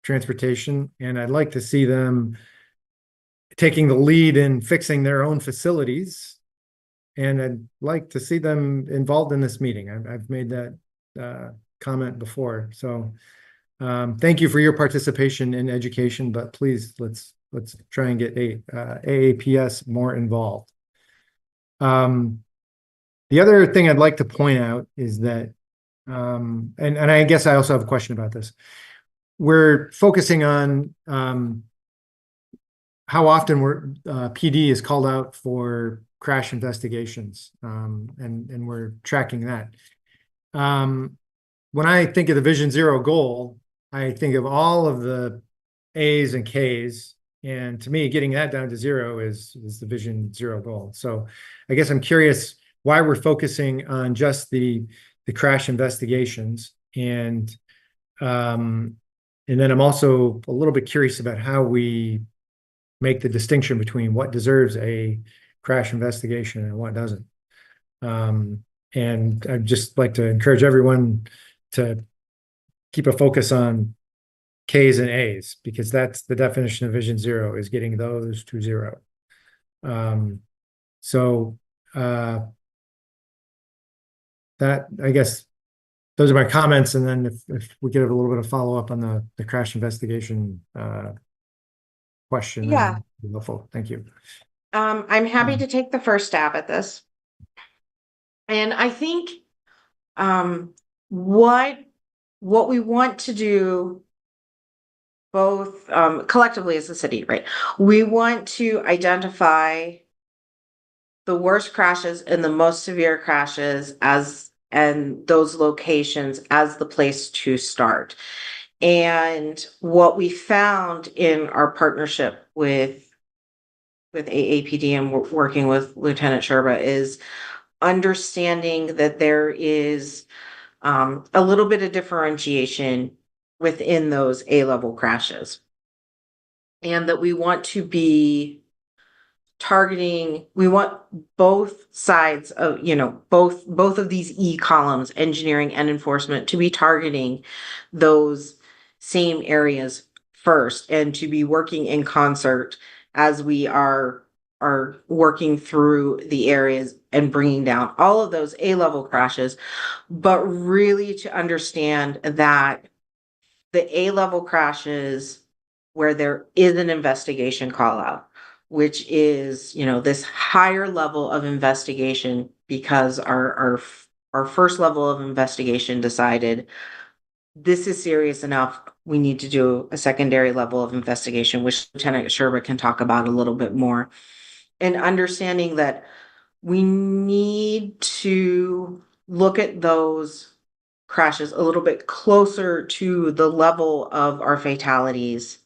transportation. And I'd like to see them taking the lead in fixing their own facilities. And I'd like to see them involved in this meeting. I've made that comment before. So thank you for your participation in education, but please let's try and get AAPS more involved. The other thing I'd like to point out is that, and I guess I also have a question about this. We're focusing on how often PD is called out for crash investigations, and we're tracking that. When I think of the Vision Zero goal, I think of all of the A's and K's, and to me, getting that down to zero is the Vision Zero goal. So I guess I'm curious why we're focusing on just the crash investigations, and then I'm also a little bit curious about how we make the distinction between what deserves a crash investigation and what doesn't. And I'd just like to encourage everyone to keep a focus on K's and A's, because that's the definition of Vision Zero, is getting those to zero. That, I guess, those are my comments. And then if we get a little bit of follow up on the crash investigation question. Yeah. Helpful. Thank you. I'm happy to take the first stab at this. And I think what we want to do both collectively as a city, right? We want to identify the worst crashes and the most severe crashes and those locations as the place to start. And what we found in our partnership with AAPD and working with Lieutenant Sherba is understanding that there is a little bit of differentiation within those A-level crashes, and that we want to be targeting, we want both sides of, both of these E columns, engineering and enforcement, to be targeting those same areas first, and to be working in concert as we are working through the areas and bringing down all of those A-level crashes, but really to understand that the A-level crashes where there is an investigation call out, which is, this higher level of investigation, because our first level of investigation decided this is serious enough, we need to do a secondary level of investigation, which Lieutenant Sherba can talk about a little bit more. And understanding that we need to look at those crashes a little bit closer to the level of our fatalities,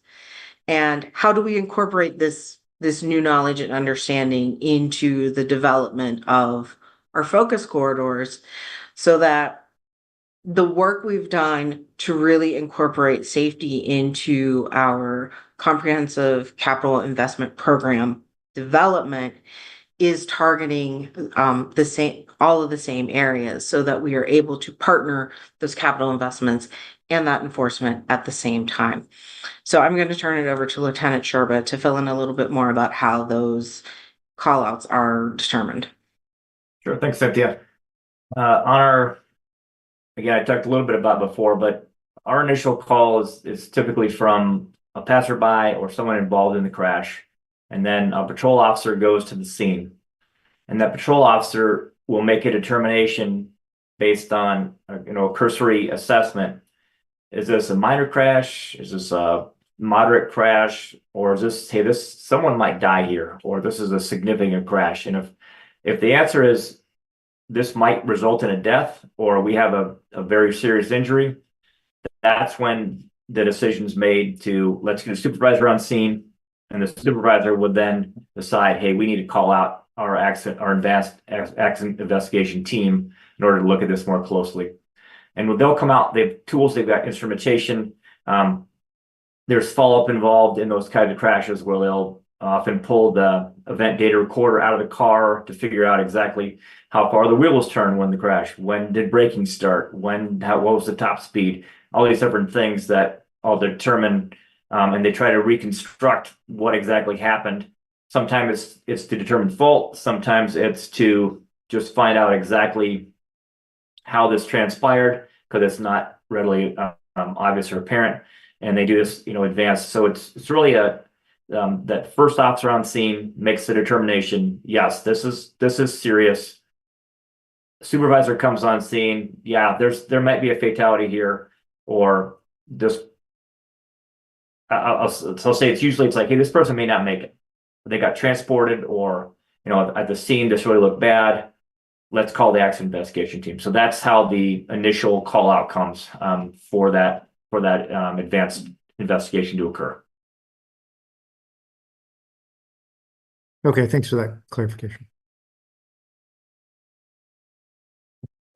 and how do we incorporate this new knowledge and understanding into the development of our focus corridors, so that the work we've done to really incorporate safety into our comprehensive capital investment program development is targeting all of the same areas, so that we are able to partner those capital investments and that enforcement at the same time. So I'm going to turn it over to Lieutenant Sherba to fill in a little bit more about how those callouts are determined. Sure, thanks, Cynthia. Again, I talked a little bit about before, but our initial call is typically from a passerby or someone involved in the crash. And then a patrol officer goes to the scene. And that patrol officer will make a determination based on a cursory assessment. Is this a minor crash? Is this a moderate crash? Or is this, hey, someone might die here, or this is a significant crash? And if the answer is this might result in a death, or we have a very serious injury, that's when the decision's made to let's get a supervisor on scene, and the supervisor would then decide, hey, we need to call out our advanced accident investigation team in order to look at this more closely. And they'll come out, they have tools, they've got instrumentation. There's follow-up involved in those kinds of crashes where they'll often pull the event data recorder out of the car to figure out exactly how far the wheels turned when the crash, when did braking start, what was the top speed, all these different things that all determine, and they try to reconstruct what exactly happened. Sometimes it's to determine fault, sometimes it's to just find out exactly how this transpired, because it's not readily obvious or apparent, and they do this, advanced. So it's really that first officer on scene makes the determination. Yes, this is serious. Supervisor comes on scene. Yeah, there might be a fatality here, or this. I'll say it's like, hey, this person may not make it. They got transported, or at the scene this really looked bad. Let's call the accident investigation team. So that's how the initial call out comes for that advanced investigation to occur. Okay, thanks for that clarification.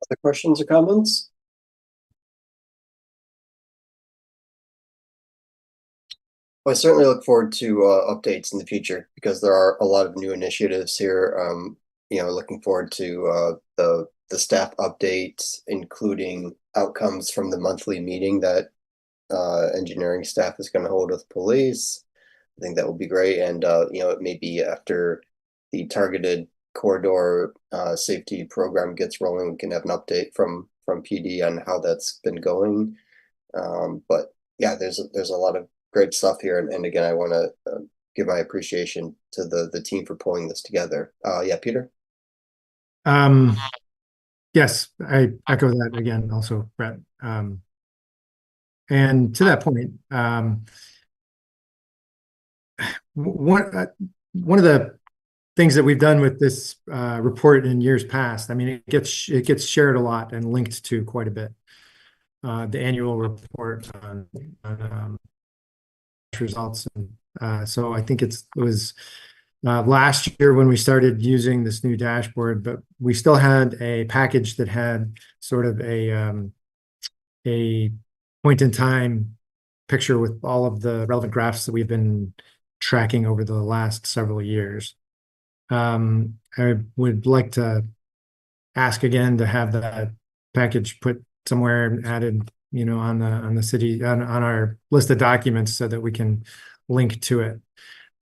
Other questions or comments? Well, I certainly look forward to updates in the future, because there are a lot of new initiatives here. Looking forward to the staff updates, including outcomes from the monthly meeting that engineering staff is going to hold with police. I think that will be great. And it may be after the targeted corridor safety program gets rolling, we can have an update from PD on how that's been going. But yeah, there's a lot of great stuff here, and again, I want to give my appreciation to the team for pulling this together. Yeah, Peter. Yes, I echo that again, also, Brett. And to that point, one of the things that we've done with this report in years past, I mean, it gets shared a lot and linked to quite a bit. The annual report on results, and so I think it was last year when we started using this new dashboard, but we still had a package that had sort of a point in time picture with all of the relevant graphs that we've been tracking over the last several years. I would like to ask again to have that package put somewhere and added, on the city, on our list of documents, so that we can link to it.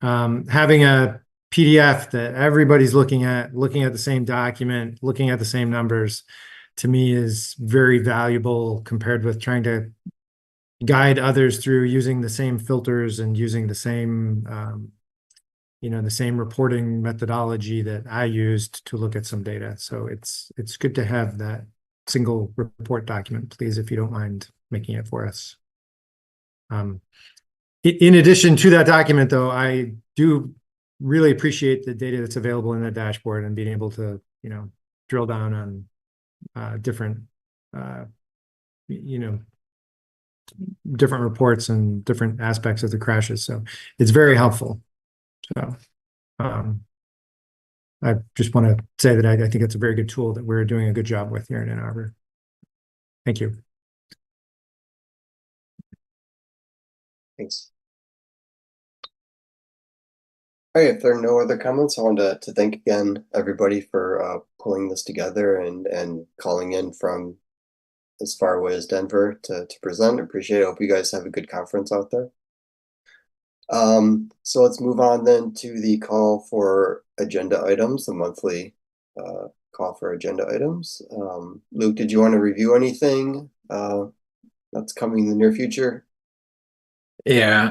Having a PDF that everybody's looking at the same document, looking at the same numbers, to me is very valuable compared with trying to guide others through using the same filters and using the same the same reporting methodology that I used to look at some data. So it's good to have that single report document, please, if you don't mind making it for us. In addition to that document, though, I do really appreciate the data that's available in the dashboard and being able to, drill down on different, different reports and different aspects of the crashes. So it's very helpful. So I just want to say that I think it's a very good tool that we're doing a good job with here in Ann Arbor. Thank you. Thanks. All right, if there are no other comments, I wanted to thank again everybody for pulling this together and calling in from as far away as Denver to present. Appreciate it. Hope you guys have a good conference out there. So let's move on then to the call for agenda items, the monthly call for agenda items. Luke, did you want to review anything that's coming in the near future? Yeah,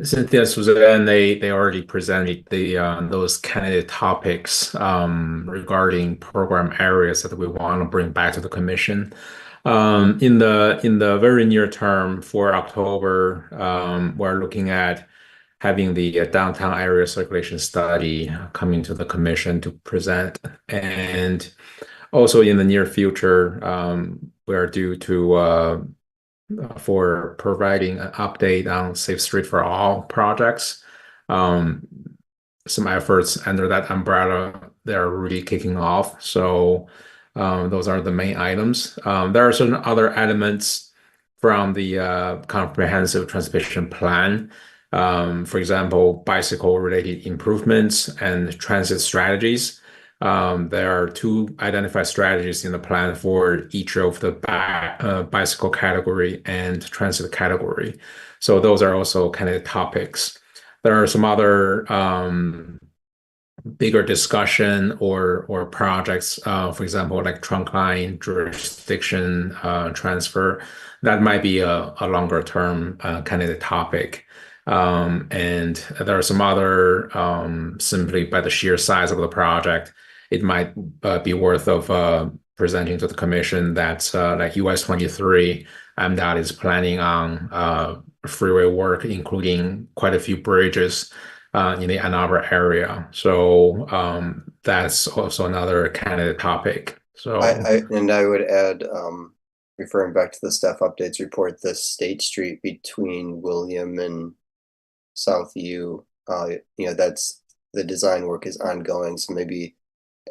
Cynthia, Suzanne, they already presented the those candidate topics regarding program areas that we want to bring back to the commission. In the very near term for October, we're looking at having the downtown area circulation study coming to the commission to present, and also in the near future, we are due to for providing an update on Safe Street for All projects. Um, some efforts under that umbrella, they're really kicking off. So those are the main items. There are certain other elements from the comprehensive transportation plan. For example, bicycle-related improvements and transit strategies. There are two identified strategies in the plan for each of the bicycle category and transit category. So those are also kind of topics. There are some other bigger discussion or projects, for example, like trunk line jurisdiction transfer. That might be a longer term kind of topic. And there are some other simply by the sheer size of the project, it might be worth of presenting to the commission that like US 23, MDOT is planning on freeway work, including quite a few bridges in the Ann Arbor area. So that's also another kind of topic. So I would add, referring back to the staff updates report, the State Street between William and South U, that's the design work is ongoing. So maybe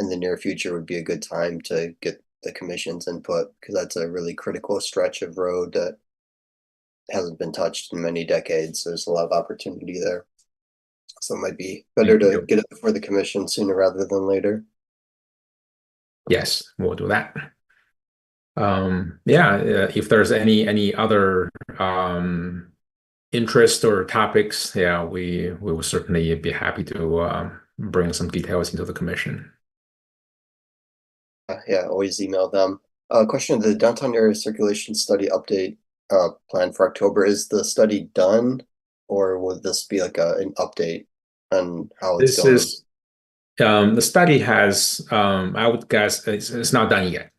in the near future would be a good time to get the commission's input, because that's a really critical stretch of road that hasn't been touched in many decades. So there's a lot of opportunity there. So it might be better to get it before the commission sooner rather than later. yes, we'll do that. Yeah, if there's any other interest or topics, yeah, we will certainly be happy to bring some details into the commission. Yeah, always email them. Question: the downtown area circulation study update plan for October, is the study done, or would this be like an update on how it's This going? is the study has, I would guess it's not done yet.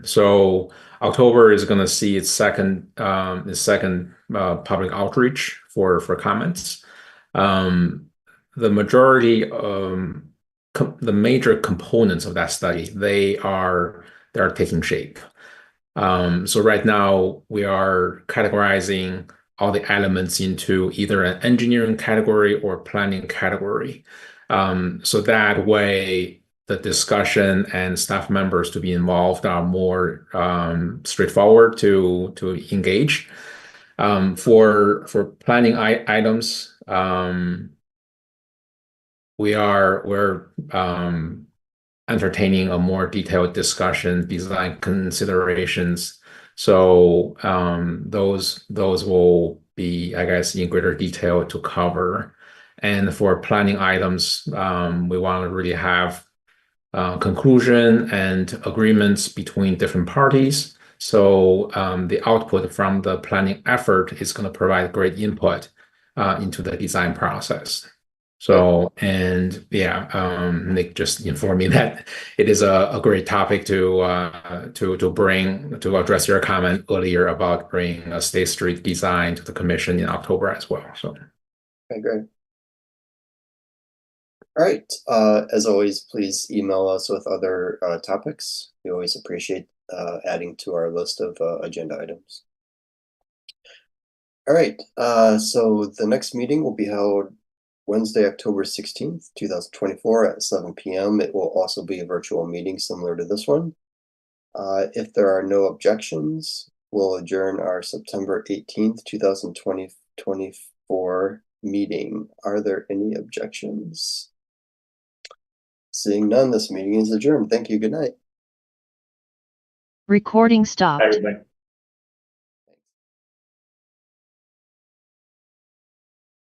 So October is going to see its second public outreach for comments. The majority, the major components of that study, they are taking shape. So right now we are categorizing all the elements into either an engineering category or planning category. So that way the discussion and staff members to be involved are more straightforward to engage. For planning items, we're entertaining a more detailed discussion, design considerations. So those will be, I guess, in greater detail to cover. And for planning items, we want to really have conclusion and agreements between different parties. So the output from the planning effort is going to provide great input into the design process. So, and yeah, Nick just informed me that it is a great topic to address your comment earlier about bringing a State Street design to the commission in October as well. So, Okay, great. All right. As always, please email us with other topics. We always appreciate adding to our list of agenda items. All right. So the next meeting will be held Wednesday, October 16th, 2024 at 7 p.m. It will also be a virtual meeting similar to this one. If there are no objections, we'll adjourn our September 18th, 2024 meeting. Are there any objections? Seeing none, this meeting is adjourned. Thank you. Good night. Recording stopped. Everybody.